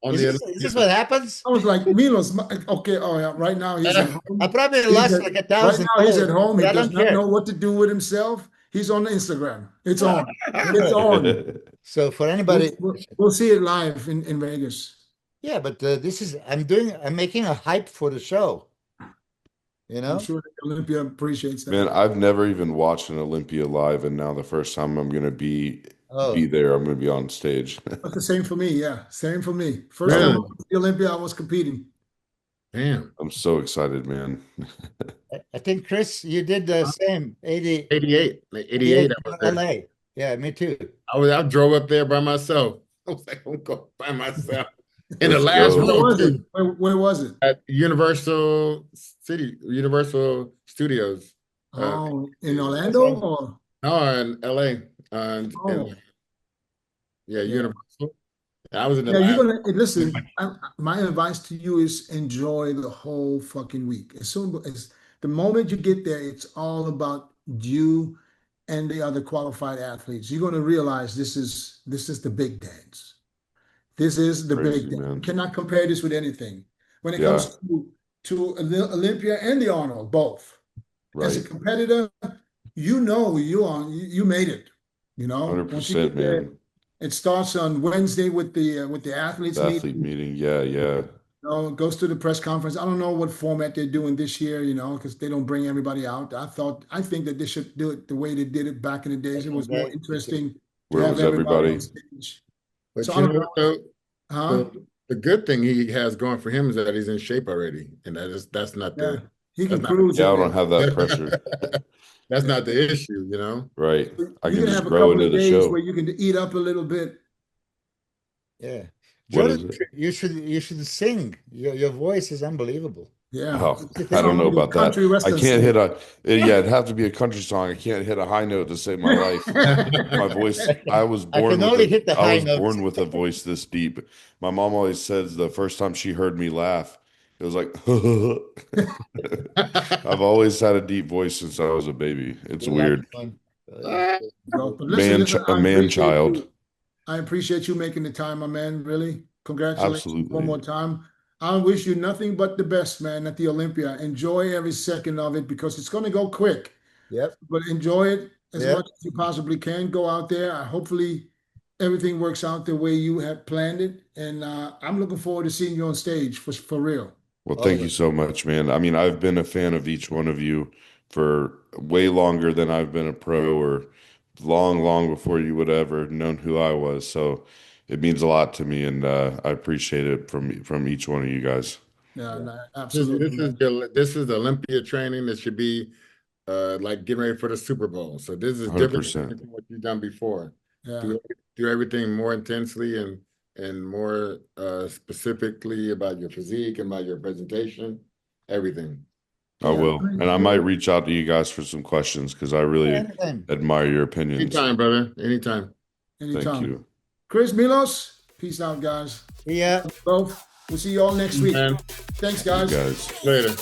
Is this what happens? I was like, Milo's okay. Oh yeah, right now he's at home. I probably lost like 1,000. Right now he's at home. He but I does don't not care. know what to do with himself. He's on Instagram. It's on. It's on. So for anybody, We'll see it live in Vegas. yeah, but I'm making a hype for the show. You know, I'm sure that Olympia appreciates that. Man, I've never even watched an Olympia live, and now the first time I'm gonna be there, I'm gonna be on stage. That's the same for me. Yeah, same for me. First Yeah. time I was at the Olympia, I was competing. damn I'm so excited, man. I think Chris, you did the same 88. Like 88. I was there. LA. Yeah, me too. I drove up there by myself. I was like, I'm going by myself. In the Let's last go. Where row was it? too, Where was it? at Universal Studios. Oh, in Orlando or? No, in LA. Oh. Universal. I was in the Yeah, you're last. gonna listen. My advice to you is enjoy the whole fucking week. As soon as the moment you get there, it's all about you and the other qualified athletes. You're gonna realize this is the big dance. This is the Crazy, big dance. man. You cannot compare this with anything. When it Yeah. comes to Olympia and the Arnold, both. As a Right. competitor, you know you made it. You know, once you 100%, get there, man. it starts on Wednesday with the athletes The athlete meeting. meeting. Yeah. You know, it goes to the press conference. I don't know what format they're doing this year, you know, because they don't bring everybody out. I think that they should do it the way they did it back in the days. It was more interesting to Where have was everybody everybody? on stage. But So you I know don't what, though? Huh? The good thing he has going for him is that he's in shape already, and that's not Yeah, the he can that's not- cruise. Yeah, I it. don't have that pressure. that's not the issue, you know. Right. I You can can just have a grow couple into of the days show. where you can eat up a little bit. Yeah. What Jordan, is it? you should sing. Your voice is unbelievable. Yeah. Oh, It's I don't on know the about that. country I western can't hit scene. it'd have to be a country song. I can't hit a high note to save my life. My voice, I was I born can with only hit the I high was notes. born with a voice this deep. My mom always says the first time she heard me laugh, it was like, I've always had a deep voice since I was a baby. It's weird. But listen, A man child. I appreciate you making the time, my man. Really, congratulations Absolutely. one more time. I wish you nothing but the best, man, at the Olympia. Enjoy every second of it because it's going to go quick. Yep. But enjoy it as Yep. much as you possibly can. Go out there. Hopefully, everything works out the way you have planned it. And I'm looking forward to seeing you on stage for real. Well, thank you so much, man. I mean, I've been a fan of each one of you for way longer than I've been a pro, or long before you would ever known who I was. So it means a lot to me, and I appreciate it from each one of you guys. Yeah, no, absolutely. This is Olympia training that should be like getting ready for the Super Bowl. So this is different 100%. than what you've done before. Yeah. Do everything more intensely and more specifically about your physique and about your presentation, everything. I will. And I might reach out to you guys for some questions because I really Anytime. admire your opinions. Anytime, brother. Anytime. Anytime. Thank you. Chris Milos, peace out, guys. Yeah. Both. We'll see you all next week. Man. Thanks, guys. Guys. Later.